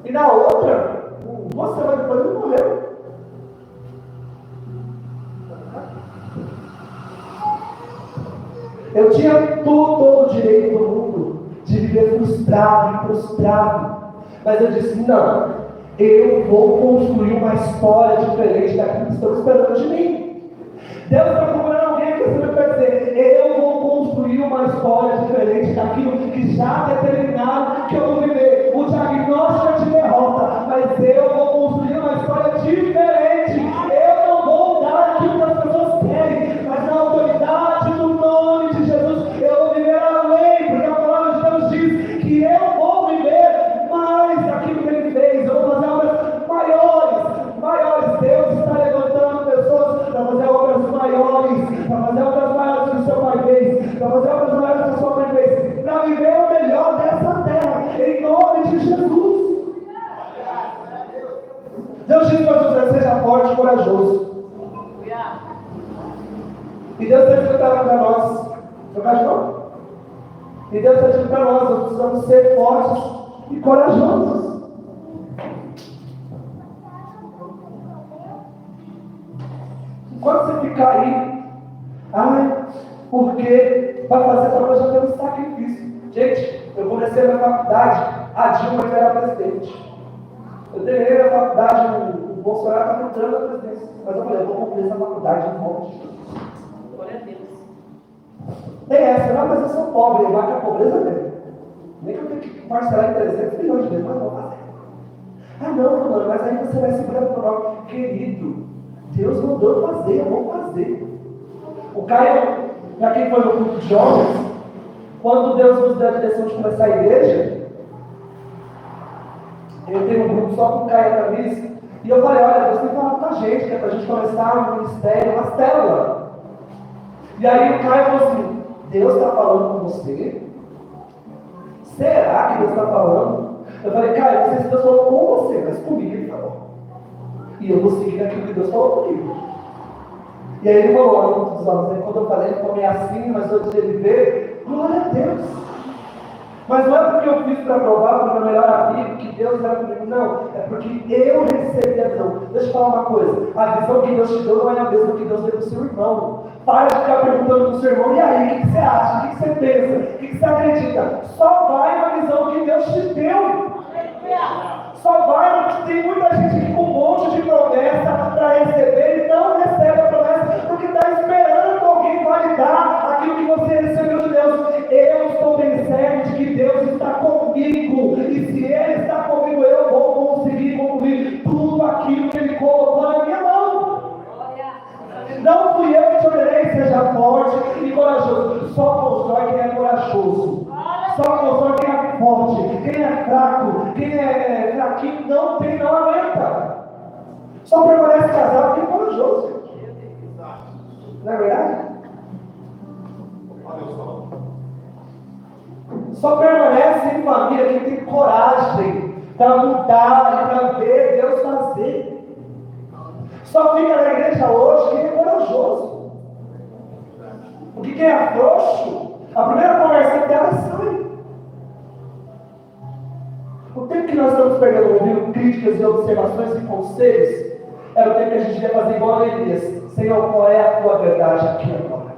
[SPEAKER 1] E na outra, uma semana depois, ele morreu. Eu tinha todo o direito do mundo de viver frustrado e prostrado. Mas eu disse: não, eu vou construir uma história diferente daquilo que estão esperando de mim. Deus está procurando alguém que você vai dizer: eu vou construir uma história diferente daquilo que já determinaram que eu vou viver. O diagnóstico é de derrota, mas eu vou construir uma história diferente. Eu não vou dar aquilo que as pessoas querem, mas na autoridade do nome de Jesus, eu vou viver além, porque a palavra de Deus diz que eu vou viver mais daquilo que Ele fez. Eu vou fazer obras maiores. Deus está levantando pessoas para fazer obras maiores, para fazer obras maiores que o seu pai fez, para fazer obras maiores que a sua mãe fez, para viver o melhor dessa terra, em nome de Jesus. Deus diz para você: seja forte e corajoso. E Deus está dizendo para nós: jogar de novo? E Deus está dizendo para nós: nós precisamos ser fortes e corajosos. Enquanto você ficar aí, porque para fazer para já ter um sacrifício. Gente, eu comecei a minha faculdade, a Dilma era presidente. Eu terminei a faculdade, o Bolsonaro estava entrando na presidência. Mas eu falei: eu vou concluir essa faculdade em nome de Jesus. Glória a Deus. Tem essa: não, mas eu sou pobre, eu marco a pobreza dele. Nem que eu tenho que parcelar em 300 milhões de vezes, mas não vou fazer. Não, mano, mas aí você vai segurar o nome. Querido, Deus mandou eu fazer, eu vou fazer. O Caio, para quem foi no culto de jovens, quando Deus nos deu a direção de começar a igreja, eu tenho um grupo só com o Caio e a Camisa, e eu falei: olha, Deus tem que falar com a gente, que é para a gente começar um ministério, uma célula. E aí o Caio falou assim: Deus está falando com você? Será que Deus está falando? Eu falei: Caio, não sei se Deus falou com você, mas comigo Ele falou. E eu vou seguir aquilo que Deus falou comigo. E aí ele falou: olha, quando eu falei, ele falou: é assim, mas eu disse ele ver, glória a Deus. Mas não é porque eu fiz para provar para o meu melhor amigo que Deus era comigo, não. É porque eu recebi a visão. Deixa eu falar uma coisa: a visão que Deus te deu não é a mesma que Deus deu para o seu irmão. Para de ficar perguntando para o seu irmão: e aí, o que você acha? O que você pensa? O que você acredita? Só vai na visão que Deus te deu. Só vai, tem muita gente aqui com um monte de promessa para receber e não recebe a promessa porque está esperando que alguém validar aquilo que você recebeu de Deus. Eu estou bem certo de que Deus está comigo, e se Ele está comigo, eu vou conseguir concluir tudo aquilo que Ele colocou na minha mão. Não fui eu que te ordenei, seja forte e corajoso. Só constrói quem é corajoso. Só constrói quem é forte. Quem é fraco, quem é fraquinho, não aguenta. Só permanece casado quem é corajoso. Não é verdade? Só permanece em família quem tem coragem para mudar e para ver Deus fazer. Só fica na igreja hoje quem é corajoso. Porque quem é frouxo, a primeira conversa dela sai. O tempo que nós estamos perdendo ouvindo críticas e observações e conselhos, era o tempo que a gente ia fazer igual a Elias: Senhor, qual é a tua verdade aqui agora?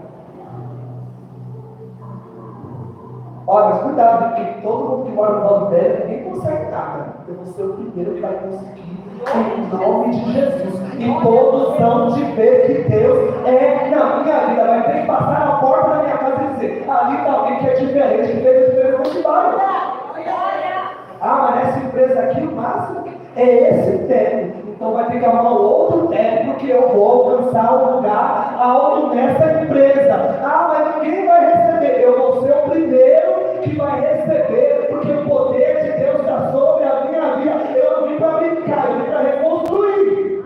[SPEAKER 1] Olha, mas cuidado, porque todo mundo que mora no Valdo Velho, ninguém consegue nada. Eu vou ser o primeiro que vai conseguir, em nome de Jesus. E todos vão de ver que Deus é na minha vida. Vai ter que passar na porta da minha casa e dizer: ali está alguém que é diferente, que fez a diferença no bairro. Ah, mas nessa empresa aqui, o máximo é esse técnico. Então vai ter que arrumar um outro técnico que eu vou alcançar um lugar alto nessa empresa. Ah, mas ninguém vai receber. Eu vou ser o primeiro que vai receber, porque o poder de Deus está sobre a minha vida. Eu não vim para brincar, eu vim para reconstruir.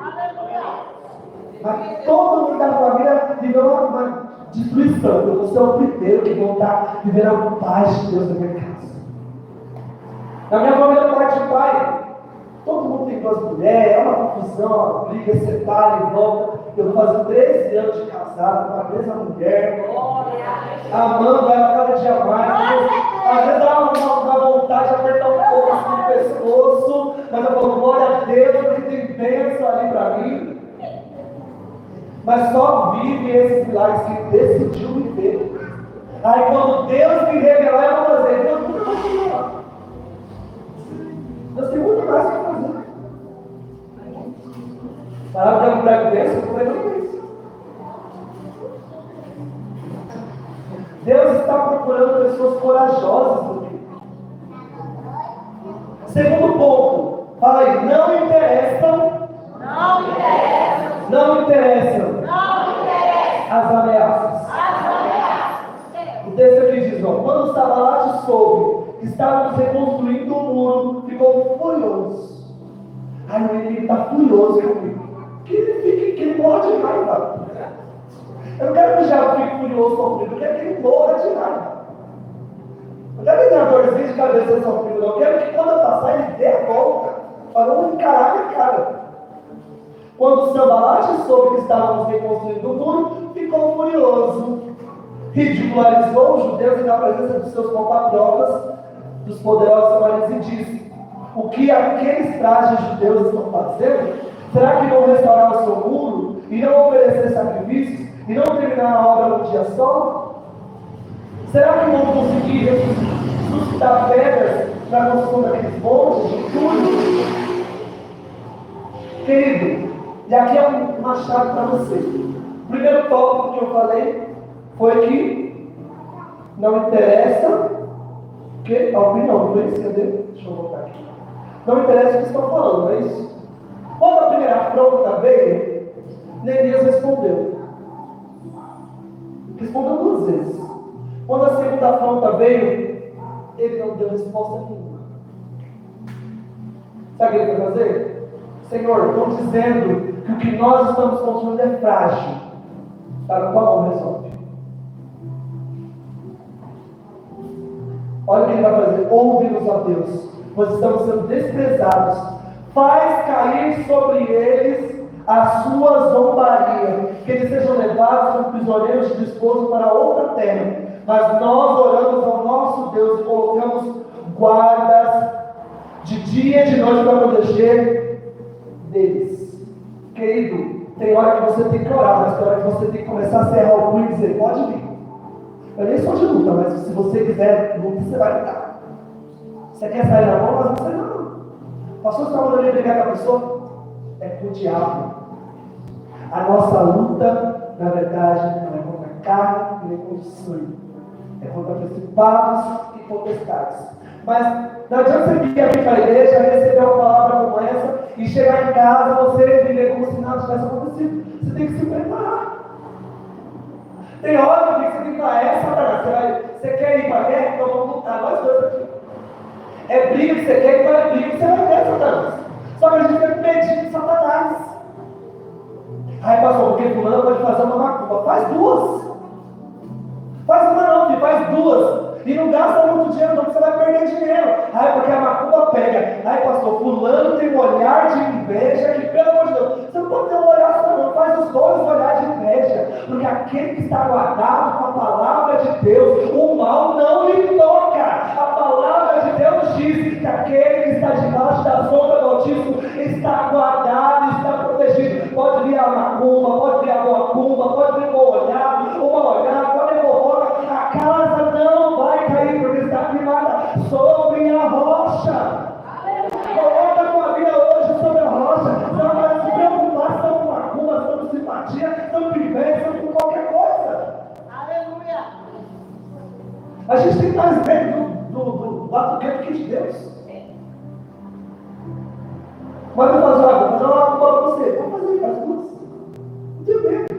[SPEAKER 1] Mas todo mundo da família viveu uma destruição. Eu vou ser o primeiro que vou estar vivendo a paz de Deus na minha casa. Na minha família, parte de pai, todo mundo tem duas mulheres, é uma confusão, uma briga, separa e volta. Eu vou fazer 13 anos de casado com a mesma mulher, amando ela cada dia mais. Às vezes dá uma vontade de apertar um pouco assim no pescoço, mas eu falo: glória a Deus, porque tem bênção ali para mim. Mas só vive esses milagres que decidiu viver. Aí quando Deus me revelar, eu vou fazer. Deus tem muito mais o que fazer. Falaram que eu não prego desse, eu não prego isso. Deus está procurando pessoas corajosas no mundo. Segundo ponto, fala aí: não interessam. Não interessam as ameaças. O texto aqui diz: quando Sanbalate soube que estávamos reconstruindo o muro, ficou furioso. Ai, o inimigo está furioso comigo. Que ele morra de raiva. Eu não quero que o diabo fique furioso comigo, eu quero que ele morra de raiva. Eu quero que tenha uma dorzinha de cabeça sofrendo, eu quero que quando eu passar ele dê a volta, para não encarar a minha cara. Quando Sanbalate soube que estávamos reconstruindo o muro, ficou furioso. Ridicularizou os judeus na presença dos seus compatriotas, dos poderosos samaritanos, e disse: o que aqueles trajes judeus estão fazendo? Será que vão restaurar o seu muro e não oferecer sacrifícios e não terminar a obra num dia só? Será que vão conseguir suscitar pedras para a construção daqueles montes de entulho? Querido, e aqui é uma chave para você. O primeiro tópico que eu falei foi que não interessa que a opinião, não é isso? Cadê? Deixa eu voltar aqui. Não interessa o que estão falando, não é isso? Quando a primeira afronta veio, Neemias respondeu. Respondeu 2 vezes. Quando a segunda afronta veio, ele não deu resposta nenhuma. Sabe o que ele vai fazer? Senhor, estão dizendo que o que nós estamos construindo é frágil. Para qual mão resolve? Olha o que ele vai fazer: ouve-nos, ó Deus, pois estamos sendo desprezados. Faz cair sobre eles a sua zombaria, que eles sejam levados como prisioneiros de despojo para outra terra. mas nós oramos ao nosso Deus e colocamos guardas de dia e de noite para proteger deles. Querido, tem hora que você tem que orar, mas tem hora que você tem que começar a serrar o punho e dizer: pode vir. Eu nem sou de luta, mas se você quiser luta, você vai lutar. Você quer sair na mão, mas você não. Pastor, você está mandando brigar com a pessoa? É com o diabo. A nossa luta, na verdade, não é contra a carne nem contra o sangue. É contra principados e potestades. Mas não adianta você vir aqui para a igreja, receber uma palavra como essa e chegar em casa, você viver como se nada tivesse acontecido. Você tem que se preparar. Tem hora que você tem que falar: Satanás, você quer ir para a guerra? Então vamos lutar, nós dois aqui. É briga que você quer, então é briga que você vai ver, Satanás. Só que a gente tem que pedir de Satanás. Aí, pastor, porque fulano pode fazer uma macumba. Faz duas. Faz uma não, filho, faz duas. E não gasta muito dinheiro, não, você vai perder dinheiro. Ai, porque a macumba pega. Ai, pastor, fulano tem um olhar de inveja que, pelo amor de Deus, você não pode ter um olhar só, não. Faz os dois olhares de inveja. Porque aquele que está guardado com a palavra de Deus, o mal não lhe toca. A palavra de Deus diz que aquele que está debaixo da sombra do Altíssimo está guardado, está protegido. Pode vir a macumba, pode vir a boa cumba, pode vir o mau olhar, pode vir fofoca. A casa não vai cair, porque está firmada sobre a rocha. Coloca a tua vida hoje sobre a rocha. Não vai se preocupar se com macumba, se com simpatia, se com inveja, se com qualquer coisa.
[SPEAKER 2] Aleluia!
[SPEAKER 1] A gente tem que estar esperto do batuquete que de Deus. Mas eu faço, vou fazer uma macumba para você. Vou fazer, faz duas. Não tenho medo.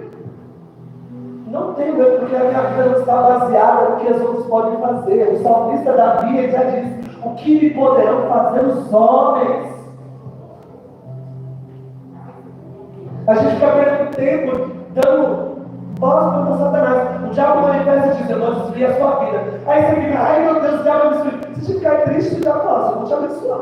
[SPEAKER 1] Não tenho medo, porque a minha vida não está baseada no que os outros podem fazer. O salmista Davi já diz: o que me poderão fazer os homens? A gente fica perdendo tempo dando voz para o Satanás. O diabo manifesta e diz: eu vou desviar a sua vida. Aí você fica: ai meu Deus, o diabo me destruiu. Você tinha que ficar triste, o diabo fala: eu vou te abençoar.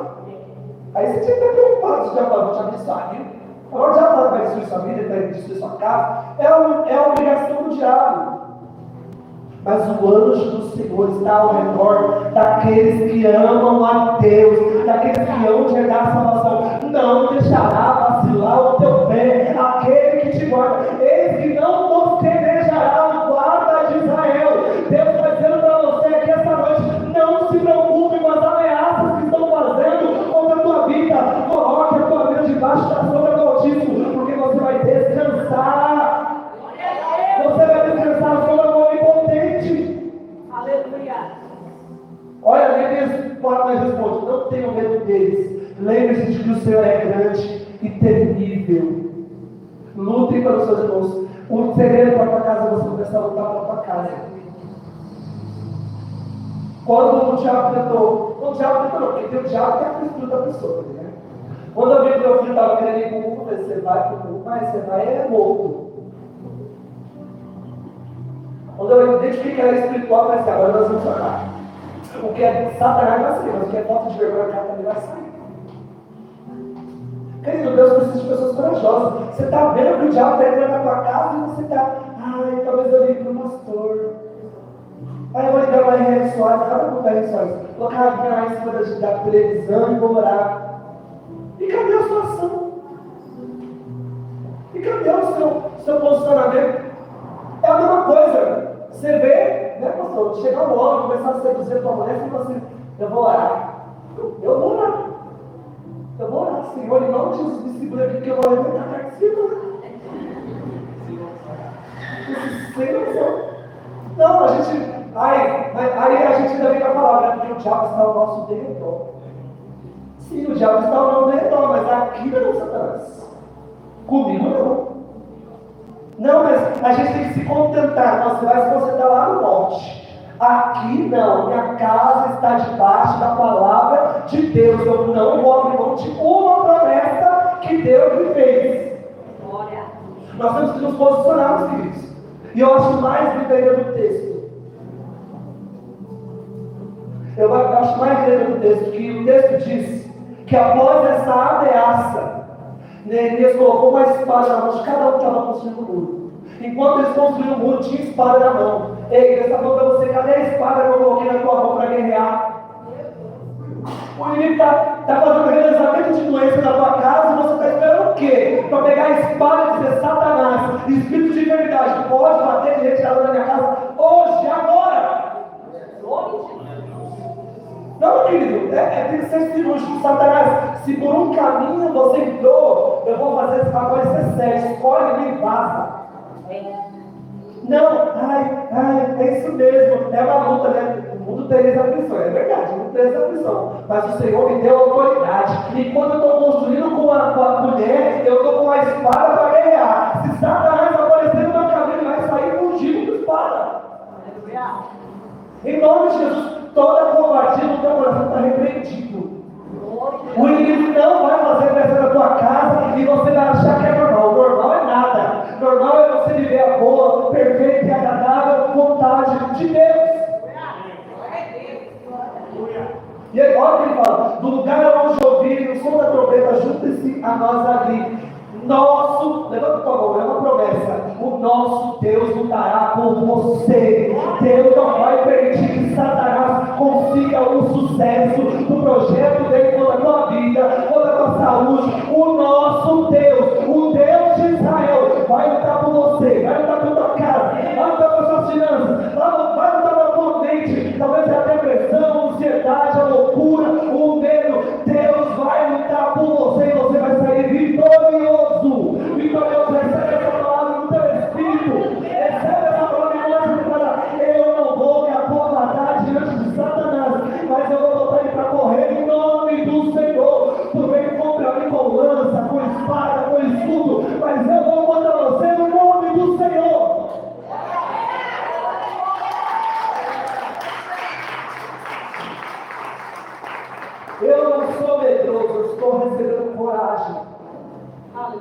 [SPEAKER 1] Aí você tinha que estar preocupado, o diabo fala: vou te abençoar, viu? Agora o diabo fala que vai destruir sua vida, vai destruir sua casa. É a obrigação do diabo. Mas o anjo do Senhor está ao redor daqueles que amam a Deus, daqueles que amam de herdar a salvação. Não deixará vacilar o teu pé, aquele que te guarda. Eis que não bosquejará o guarda de Israel. Deus está dizendo para você aqui essa noite: não se preocupe com as ameaças que estão fazendo contra a tua vida. Coloque a tua vida debaixo da sombra do Altíssimo, porque você vai descansar. Você vai descansar a sombra do Onipotente.
[SPEAKER 2] Aleluia!
[SPEAKER 1] Olha, Neemias 4 responde: não tenham medo deles. Lembre-se de que o Senhor é grande e terrível. Lutem pelos seus irmãos. O segredo para a tua casa é você começar a lutar para a tua casa. Quando o diabo tentou, porque tem o diabo que é a frescura da pessoa, né? Quando eu vi que meu filho estava querendo ir para o mundo, eu falei: você vai para o mundo, mas você vai é morto. Quando eu identifiquei que era espiritual, eu falei assim: agora nós vamos orar. O que é Satanás vai sair, mas o que é falta de vergonha, cara, também vai sair. Querido, Deus precisa de pessoas corajosas. Você está vendo que o diabo está entrando na tua casa e você está: ai, talvez eu ligue para o pastor. Aí eu vou ligar para a Henrique Soares, cada um da Henrique Soares, colocar a minha em cima da televisão e vou orar. E cadê a sua ação? E cadê o seu posicionamento? É a mesma coisa. Você vê, né, pastor? Chegar um homem, começar a seduzir a tua mulher, você fala assim: eu vou orar. Eu vou orar. Eu vou orar, Senhor, em nome de Jesus, me segura aqui que eu vou levantar a carta de cima. Não, a gente. Aí a gente ainda vem com a palavra, porque o diabo está ao nosso derredor. Sim, o diabo está ao nosso derredor, mas aqui não, Satanás. Comigo não. Não, mas a gente tem que se contentar. Não, você vai se concentrar lá no norte. Aqui não, minha casa está debaixo da palavra de Deus. Eu não vou abrir mão de uma promessa que Deus me fez.
[SPEAKER 2] Glória.
[SPEAKER 1] Nós temos que nos posicionar, meus queridos. E eu acho mais lindo do texto. Eu acho mais lindo do texto, que o texto diz que após essa ameaça, Neemias colocou uma espada na mão de cada um que estava construindo o muro. Enquanto eles construíam o muro, tinha espada na mão. Ei, Deus está falando para você, cadê a espada que eu coloquei na tua mão para guerrear? O inimigo está fazendo revezamento de doença na tua casa e você está esperando o quê? Para pegar a espada e dizer, Satanás, espírito de enfermidade, pode bater de retirada da minha casa hoje, agora. Não, querido, tem que ser cirúrgico. Satanás, se por um caminho você entrou, eu vou fazer esse papel, isso é sério, escolhe e vaza. Não, é isso mesmo, é uma luta, né? O mundo tem essa aflição, é verdade, o mundo tem essa aflição, mas o Senhor me deu autoridade, e quando eu estou construindo com a mulher, eu estou com a espada para guerrear. Se Satanás aparecer no meu caminho, ele vai sair fugindo com a espada. Em nome de Jesus, toda covardia no teu coração está repreendido. O inimigo não vai fazer crescer na tua casa e você vai achar que é normal. Normal é nada. Normal é você viver a boa, perfeita e agradável vontade de Deus. E agora que ele fala, do lugar onde ouvirem o som da trombeta, junte-se a nós ali. Levanta tua mão, é uma promessa. O nosso Deus lutará por você. Deus não vai permitir que Satanás consiga o sucesso do projeto dele toda a tua vida, toda a tua saúde. O nosso Deus, o Deus de Israel, vai lutar por você, vai lutar por tua casa, vai lutar por suas finanças, vai lutar pela tua mente. Talvez a depressão, a ansiedade, a loucura, o medo. Deus vai lutar por você e você vai sair vitorioso. Vitorioso, recebe essa palavra no teu espírito. Recebe essa palavra e começa. Eu não vou me acovardar diante de Satanás, mas eu vou botar ele para correr em nome do Senhor. Tu vem contra mim com lança, com espada, com escudo, mas eu vou contra você no nome do Senhor. Eu não sou medroso, eu estou recebendo coragem.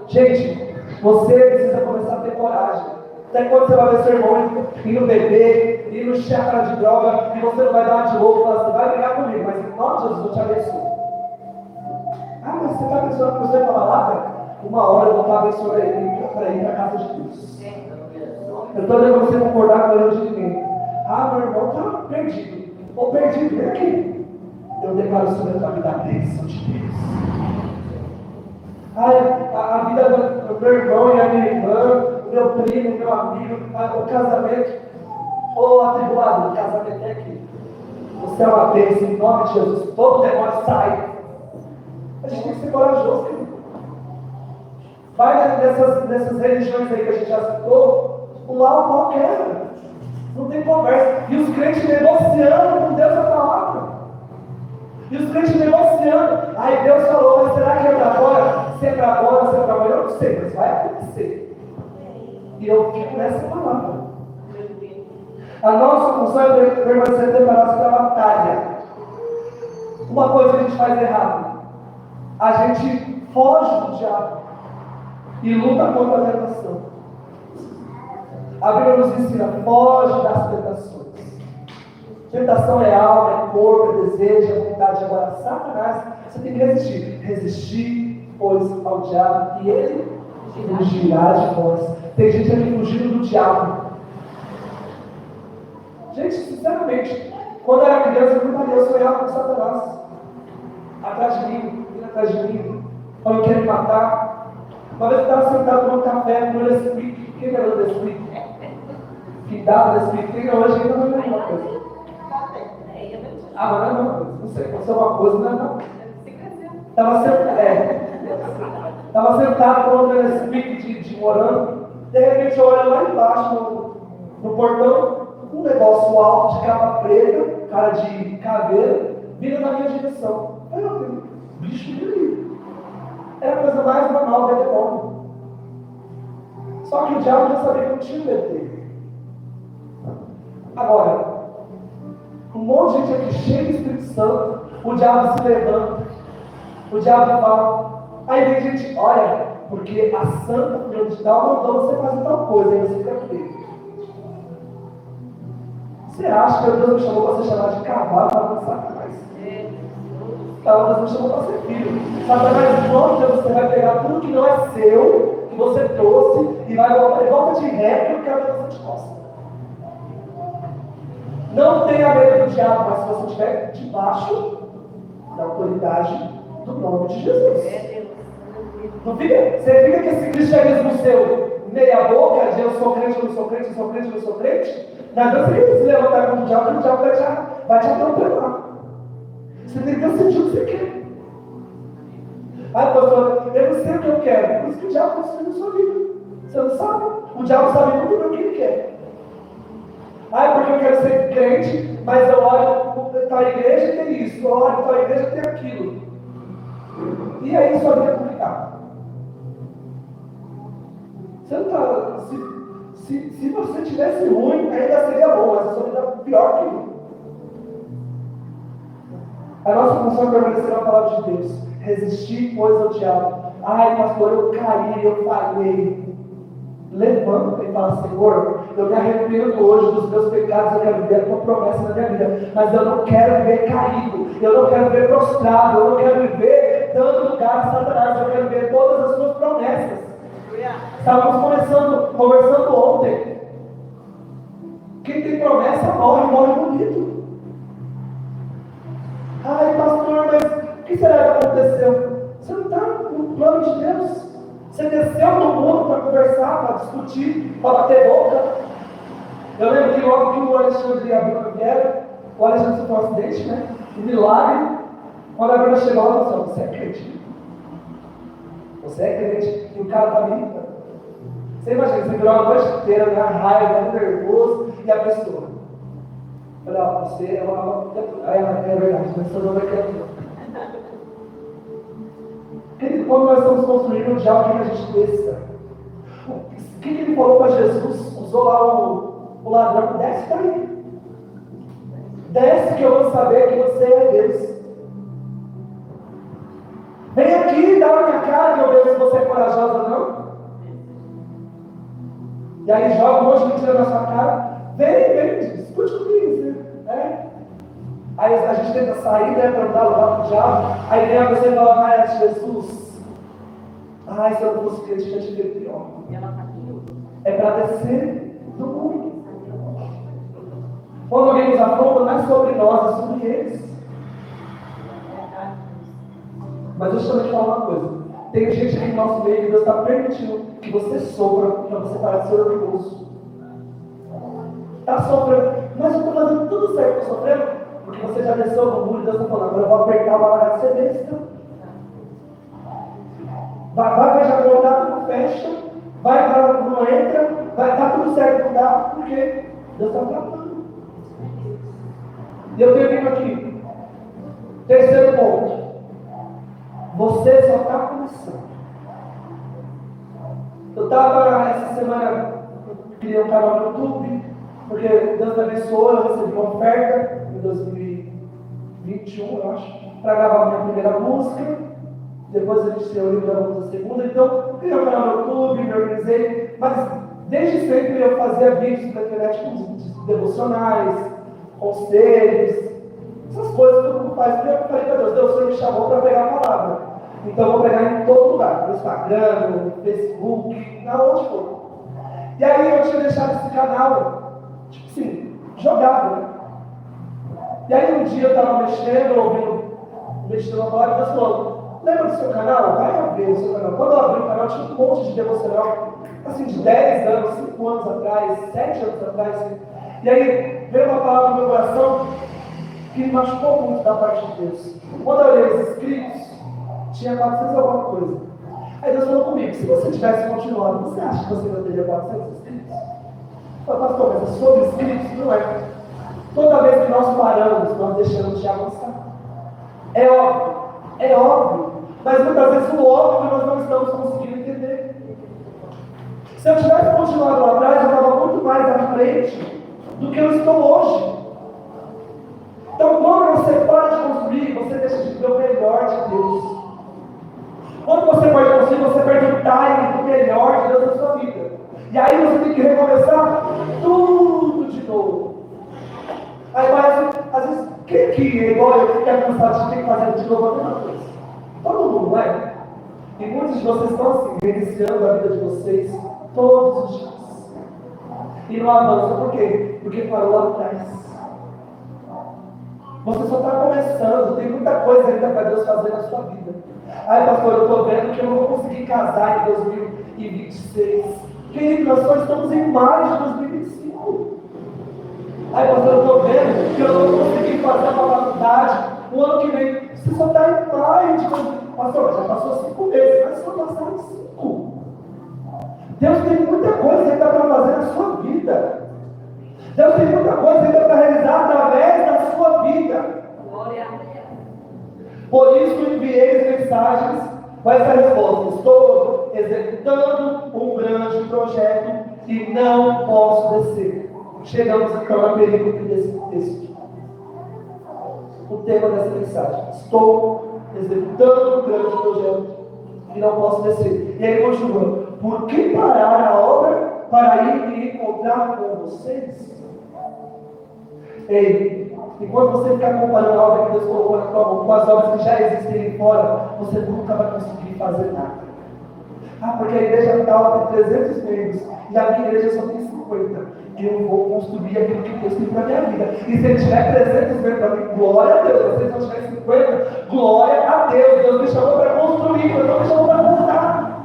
[SPEAKER 1] Gente, você precisa começar a ter coragem. Até quando você vai ver seu irmão indo beber, indo chácara de droga, e você não vai dar uma de louco, você vai brigar comigo, mas em nome de Jesus eu te abençoo. Mas você está abençoando a pessoa e fala lá, uma hora eu vou estar abençoando ele para ir para a casa de Deus. Eu estou dizendo para você concordar com o erro de ninguém. Meu irmão está perdido. Ou perdido, vem aqui. Eu declaro sobre a tua vida a bênção de Deus. A vida do meu irmão e a minha irmã, o meu primo, o meu amigo, o casamento, atribulado, o casamento é aqui. Você é uma bênção em nome de Jesus. Todo demônio sai. A gente tem que ser corajoso, querido. Vai nessas religiões aí que a gente já citou, lá o pau quebra. Não tem conversa. E os crentes negociando com Deus a palavra. E os crentes negociando. Aí Deus falou, mas será que é para agora? Se é para agora, se é para agora, eu não sei, mas vai acontecer. E eu fico nessa palavra. A nossa função é permanecer preparados para a batalha. Uma coisa que a gente faz errado, a gente foge do diabo e luta contra a tentação. A Bíblia nos ensina, foge das tentações. Tentação é alma, é corpo, é desejo, é vontade. Agora, Satanás, você tem que resistir. Resistir, pois, ao diabo, e ele fugirá de vós. Tem gente aqui fugindo do diabo. Gente, sinceramente, quando eu era criança, eu sonhava com Satanás. Atrás de mim, vindo atrás de mim, falando que ia me matar. Uma vez eu estava sentado num café com o Espírito. Quem lembra do Espírito? Que dava do Espírito? Quem hoje ainda não lembra uma coisa. Mas não sei, pode ser uma coisa, não. Estava sentado com o Espírito de morango. De repente eu olho lá embaixo no portão, um negócio alto de capa preta, cara de caveira, vindo na minha direção. Aí eu falei, bicho ali. Era a coisa mais normal ver demônio. Só que o diabo já sabia que eu tinha medo dele. Agora, um monte de gente aqui cheio do Espírito Santo, o diabo se levanta, o diabo fala. Aí vem gente, olha, porque a santa fulana de tal mandou você fazer tal coisa, aí você fica aqui. Você acha que Deus me chamou para ser chamado de cavalo para dançar mais? Então, Deus me chamou para ser filho. Satanás, quando você vai pegar tudo que não é seu, que você trouxe, e vai voltar de ré, porque eu quero que você te possa. Não tenha medo do diabo, mas se você estiver debaixo da autoridade do nome de Jesus. Não fica, você fica com esse cristianismo seu meia boca, de eu sou crente, eu não sou crente, eu sou crente, eu não sou crente. Não adianta você se levantar contra o diabo, que o diabo vai te atropelar. Você tem que decidir o que você quer. Ai, pastor, eu não sei o que eu quero. Por isso que o diabo está construindo a sua vida. Você não sabe? O diabo sabe muito bem o que ele quer. Ai, porque eu quero ser crente, mas eu olho para a igreja e tem isso, eu olho para a igreja e tem aquilo. E aí sua vida é complicada. Você não está. Se você tivesse ruim, ainda seria bom, mas a sua vida é pior que ruim. A nossa função é permanecer na palavra de Deus. Resistir, pois, ao diabo. Ai, pastor, eu caí, eu falhei. Levanta e fala: Senhor, eu me arrependo hoje dos meus pecados, eu quero viver a tua promessa na minha vida, mas eu não quero viver caído, eu não quero viver prostrado, eu não quero viver dando lugar a Satanás, eu quero viver todas as suas promessas. Estávamos conversando ontem. Quem tem promessa morre bonito. Ai, pastor, mas o que será que aconteceu? Você não está no plano de Deus. Você desceu no mundo para conversar, para discutir, para bater boca. Eu lembro que logo que o Alexandre e a Bruna vieram, o Alexandre sofreu um acidente, né? Um milagre. Quando a Bruna chegou, ela falou: você é crente? Você é crente? E o cara está ali. Você imagina, você virou a noite inteira, né? Raiva, nervoso, e a pessoa. Falei: ó, você é uma. É verdade, mas seu nome é criatura. Quando nós estamos construindo o diabo, que a gente desça. O que ele falou para Jesus? Usou lá o ladrão: desce daí. Desce que eu vou saber que você é Deus. Vem aqui, dá na minha cara que eu vejo se você é corajosa ou não. E aí joga um monte de mentira na sua cara. Vem, discute comigo. Aí a gente tenta sair, né, para não dar lugar para o diabo. Aí vem você e fala: ai, Jesus, ai, se eu não fosse crente, já te ver pior. É para descer do mundo. Quando alguém nos afronta, não é sobre nós, é sobre eles. Mas deixa eu te falar uma coisa. Tem gente aqui no nosso meio que Deus está permitindo que você sofra para você parar de ser orgulhoso. Está sofrendo, mas eu estou fazendo tudo certo, estou sofrendo, porque você já desceu no muro e Deus está falando: agora eu vou apertar o barato de ser besta. Vai fechar o contato, não fecha. Vai entrar, não entra. Vai estar tudo certo, não dá, porque Deus está tratando. E eu termino aqui. Terceiro ponto. Você só está começando. Eu estava essa semana, criei um canal no YouTube, porque Deus me abençoou, eu recebi uma oferta em 2021, eu acho, para gravar a minha primeira música. Depois a gente se reuniu para a segunda. Então, eu criei um canal no YouTube, me organizei, mas desde sempre eu fazia vídeos na internet com devocionais, conselhos, essas coisas que todo mundo faz. Eu falei para Deus: Deus, o Senhor me chamou para pregar a palavra. Então eu vou pregar em todo lugar, no Instagram, no Facebook, na onde for. E aí eu tinha deixado esse canal, tipo assim, jogado, né? E aí um dia eu estava mexendo na palavra, e Deus falou: lembra do seu canal? Vai abrir o seu canal. Quando eu abri o canal, tinha um monte de devocional, assim, de 10 anos, 5 anos atrás, 7 anos atrás. Assim. E aí veio uma palavra no meu coração que me machucou muito da parte de Deus. Quando eu olhei os inscritos, tinha 400 e alguma coisa. Aí Deus falou comigo: se você tivesse continuado, você acha que você não teria 400 inscritos? Eu falei: pastor, mas sobre inscritos não é. Toda vez que nós paramos, nós deixamos de avançar. É óbvio. Mas muitas vezes o óbvio nós não estamos conseguindo entender. Se eu tivesse continuado lá atrás, eu estava muito mais à frente do que eu estou hoje. Então, quando você para de construir, você deixa de ver o melhor de Deus. Quando você pode construir, você perde o time do melhor de Deus na sua vida. E aí você tem que recomeçar tudo de novo. Aí parece, às vezes, quem que é igual eu, que quer cansado de ter que fazer de novo a mesma coisa? Todo mundo, não é? E muitos de vocês estão assim, reiniciando a vida de vocês todos os dias. E não avança, por quê? Porque parou lá atrás. Você só está começando, tem muita coisa ainda para Deus fazer na sua vida. Ai, pastor, eu estou vendo que eu não vou conseguir casar em 2026. Querido, nós só estamos em maio de 2025. Ai, pastor, eu estou vendo que eu não vou conseguir fazer uma faculdade o ano que vem. Você só está em maio de 2025. Pastor, já passou 5 meses, mas só passaram 5. Deus tem muita coisa ainda para fazer na sua vida. Deus tem muita coisa ainda para realizar através da sua vida.
[SPEAKER 2] Glória.
[SPEAKER 1] Por isso enviei mensagens com essa resposta. Estou executando um grande projeto e não posso descer. Chegamos então na perícope desse texto. O tema dessa mensagem. Estou executando um grande projeto e não posso descer. E aí continua. Por que parar a obra para ir me encontrar com vocês? Ei, enquanto você ficar comparando a obra que Deus colocou na tua mão com as obras que já existem aí fora, você nunca vai conseguir fazer nada. Ah, porque a igreja tal tem 300 membros e a minha igreja só tem 50. Eu não vou construir aquilo que Deus tem para a minha vida. E se ele tiver 300 membros para mim, glória a Deus. Se ele não tiver 50, glória a Deus. Deus me chamou para construir, Deus não me chamou para montar.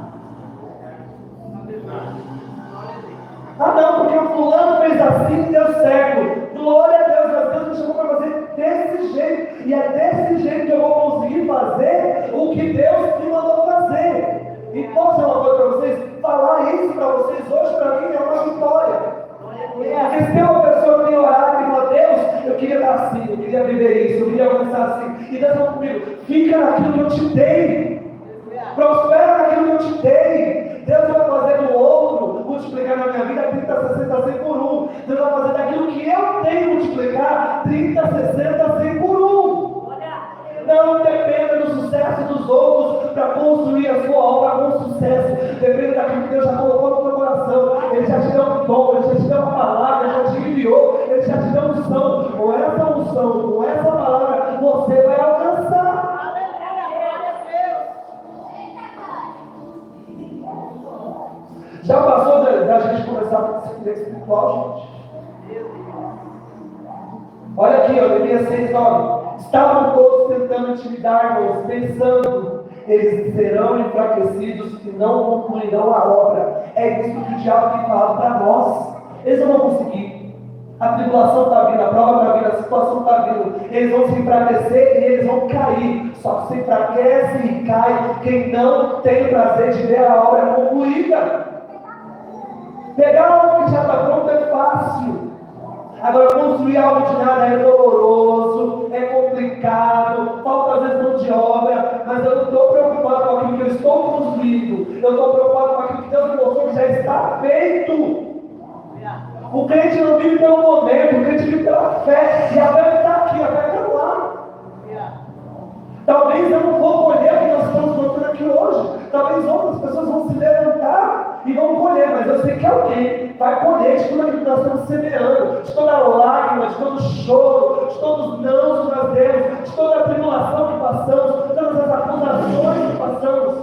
[SPEAKER 1] Ah não, porque o fulano fez assim e deu certo. Glória a Deus, mas Deus me chamou para fazer desse jeito. E é desse jeito que eu vou conseguir fazer o que Deus me mandou fazer. E posso falar uma coisa para vocês? Falar isso para vocês hoje para mim é uma vitória. Porque se tem uma pessoa que tem orado e fala, Deus, eu queria estar assim, eu queria viver isso, eu queria avançar assim. E Deus falou comigo, fica naquilo que eu te dei. Prospera naquilo que eu te dei. Deus vai fazer do ouro multiplicar na minha vida 30, 60, 100 por 1. Deus vai fazer daquilo que eu tenho multiplicar 30, 60, 100 por 1. Não dependa do sucesso dos outros para construir a sua obra com sucesso. Depende daquilo que Deus já colocou no teu coração. Ele já te deu um dom, Ele já te deu uma palavra, Ele já te enviou, Ele já te deu unção. Com essa unção, com essa palavra, você vai alcançar. Já passou da gente começar a disciplina espiritual, gente? Olha aqui, ó, Neemias 6:9. Estavam todos tentando intimidar-nos, pensando, eles serão enfraquecidos e não concluirão a obra. É isso que o diabo tem falado para nós. Eles não vão conseguir. A tribulação está vindo, a prova está vindo, a situação está vindo. Eles vão se enfraquecer e eles vão cair. Só que se enfraquece e cai quem não tem o prazer de ver a obra concluída. Pegar algo que já está pronto é fácil. Agora, construir algo de nada é doloroso, é complicado, falta às vezes mão de obra, mas eu não estou preocupado com aquilo que eu estou construindo. Eu estou preocupado com aquilo que Deus me mostrou que já está feito. O crente não vive pelo momento, o crente vive pela fé. E a fé está aqui, a fé está lá. Talvez eu não vou colher o que nós estamos plantando aqui hoje. Talvez outras pessoas vão se levantar e vão colher, mas eu sei que alguém vai colher de tudo aquilo que nós estamos semeando, de toda lágrima, de todo choro, de todos os nãos que nós demos, de toda a tribulação que passamos, de todas as acusações que passamos.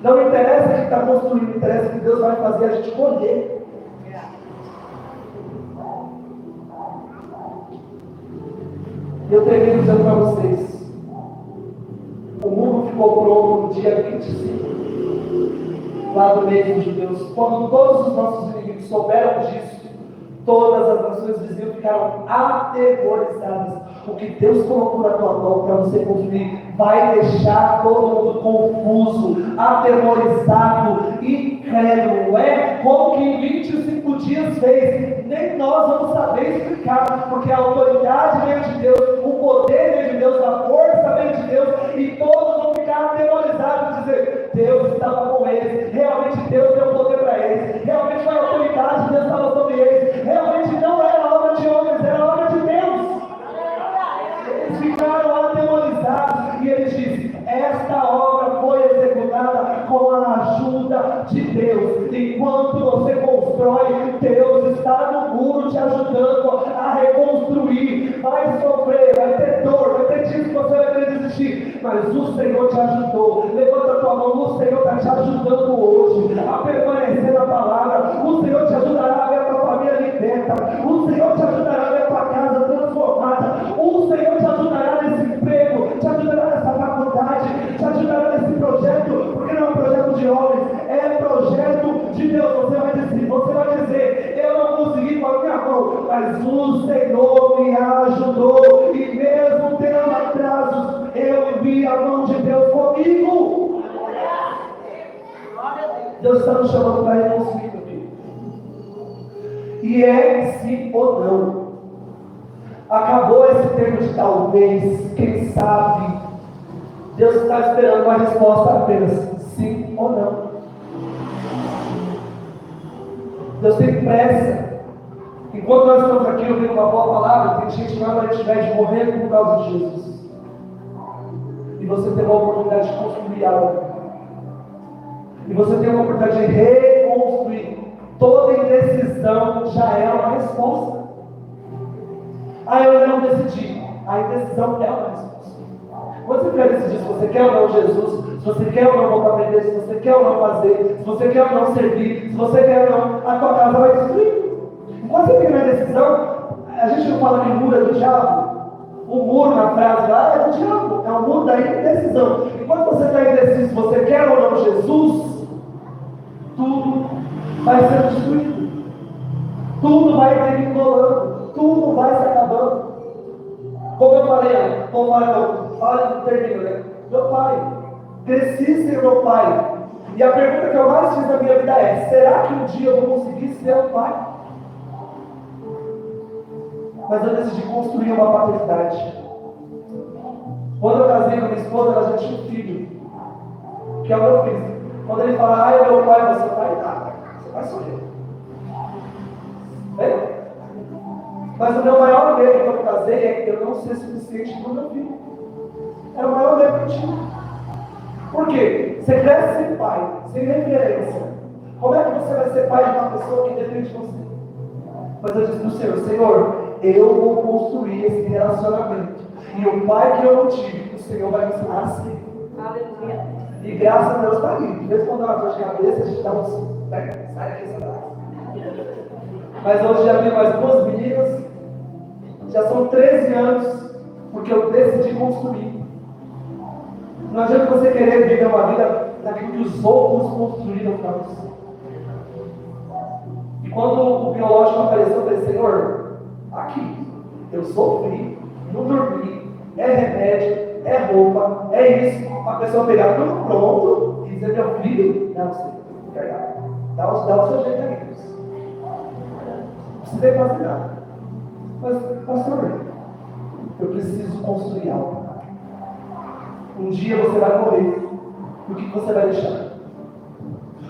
[SPEAKER 1] Não interessa o que está construindo, interessa o que Deus vai fazer a gente colher. Eu termino dizendo para vocês. O mundo ficou pronto no dia 25, lá do meio dos judeus. Quando todos os nossos inimigos souberam disso, todas as nações vizinhas ficaram aterrorizadas. O que Deus colocou na tua mão para você construir vai deixar todo mundo confuso, aterrorizado, incrédulo. É como que em 25 dias fez. Nem nós vamos saber explicar, porque a autoridade vem de Deus, o poder vem de Deus, a força vem de Deus, e todos vão ficar aterrorizados e dizer, Deus estava com eles, realmente Deus deu poder para eles, realmente foi a autoridade de Deus estava sobre eles, realmente não era obra de homens, era obra de Deus. Eles ficaram aterrorizados e ele disse, esta obra foi executada com a ajuda de Deus. Enquanto você constrói, Deus está no muro te ajudando a reconstruir. Vai sofrer, vai ter dor, vai ter dias que você vai querer desistir, mas o Senhor te ajudou. Levanta a tua mão, o Senhor está te ajudando hoje a permanecer na palavra. O Senhor te ajudará a ver a tua família liberta. O Senhor te ajudará a ver a tua casa transformada. O Senhor Você vai dizer, eu não consegui com a minha mão, mas o Senhor me ajudou. E mesmo tendo atrasos, eu vi a mão de Deus comigo. Deus está nos chamando para reconstruir, meu filho. E é sim ou não. Acabou esse termo de talvez, quem sabe. Deus está esperando uma resposta apenas sim ou não. Deus tem pressa. Enquanto nós estamos aqui ouvindo uma boa palavra, tem gente que vai para a morrer por causa de Jesus. E você tem uma oportunidade de construir algo. E você tem uma oportunidade de reconstruir. Toda indecisão já é uma resposta. Eu não decidi. A indecisão é uma resposta. Quando você quer decidir se você quer ou não Jesus, se você quer ou não voltar para a igreja, se você quer ou não fazer, se você quer ou não servir, se você quer ou não, a tua casa vai destruir. Enquanto você tem uma decisão, a gente não fala que o muro é do diabo. O muro na frase lá é do diabo, é o muro da indecisão. Enquanto você está indeciso se você quer ou não Jesus, tudo vai ser destruído. Tudo vai degringolando, tudo vai se acabando. Como eu falei, fala no termino, né? Meu pai, cresci sem meu pai. E a pergunta que eu mais fiz na minha vida é: será que um dia eu vou conseguir ser um pai? Mas eu decidi construir uma paternidade. Quando eu casei com a minha esposa, ela já tinha um filho, que é o meu filho. Quando ele fala, é meu pai, você vai dar. Você vai sorrir. É? Mas o meu maior medo quando eu casei é que eu não ser suficiente para o meu filho. Era o maior medo que eu tinha. Por quê? Você cresce sem pai, sem referência. Como é que você vai ser pai de uma pessoa que depende de você? Mas eu disse para o Senhor, eu vou construir esse relacionamento. E o pai que eu não tive, o Senhor vai me ensinar a ser.
[SPEAKER 2] Aleluia.
[SPEAKER 1] E graças a Deus está aí. De vez em quando dá uma dor de cabeça, a gente dá uns. Sai daqui, sai daqui. Mas hoje já vi mais duas meninas. Já são 13 anos, porque eu decidi construir. Não adianta você querer viver uma vida daquilo que os outros construíram para você. E quando o biológico apareceu, eu falei, Senhor, aqui, eu sofri, não dormi, é remédio, é roupa, é isso. A pessoa pegar tudo pronto e dizer, meu filho, não sei, dá o seu jeito aí. Não precisa fazer nada. Mas, pastor, eu preciso construir algo. Um dia você vai morrer. E o que você vai deixar?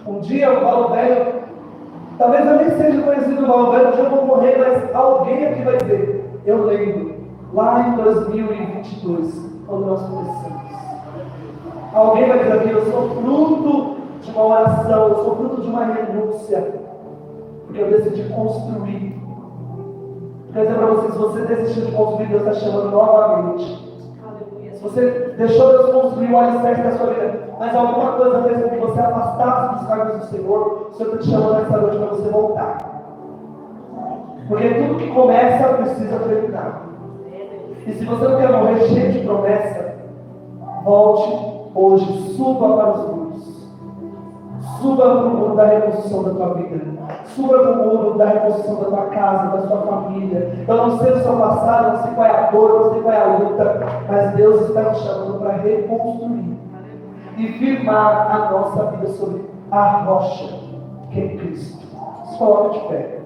[SPEAKER 1] Um dia o Paulo Velho, talvez eu nem seja conhecido o Paulo Velho, um dia eu vou morrer, mas alguém aqui vai dizer, eu lembro, lá em 2022, quando nós começamos. Alguém vai dizer aqui, eu sou fruto de uma oração, eu sou fruto de uma renúncia, porque eu decidi construir. Quer dizer para você, se você desistiu de construir, Deus está chamando novamente. Se você deixou Deus construir o alicerce da sua vida, mas alguma coisa fez com que você afastasse dos caminhos do Senhor, o Senhor está te chamando essa noite para você voltar. Porque tudo que começa precisa terminar. E se você não quer morrer cheio de promessa, volte hoje, suba para os muros. Suba para o muro da reconstrução da tua vida. Suba para o muro da reconstrução da tua casa, da sua família. Eu não sei o seu passado, não sei qual é a dor, não sei qual é a luta, mas Deus está te chamando para reconstruir e firmar a nossa vida sobre a rocha, que é Cristo. Se coloque de pé.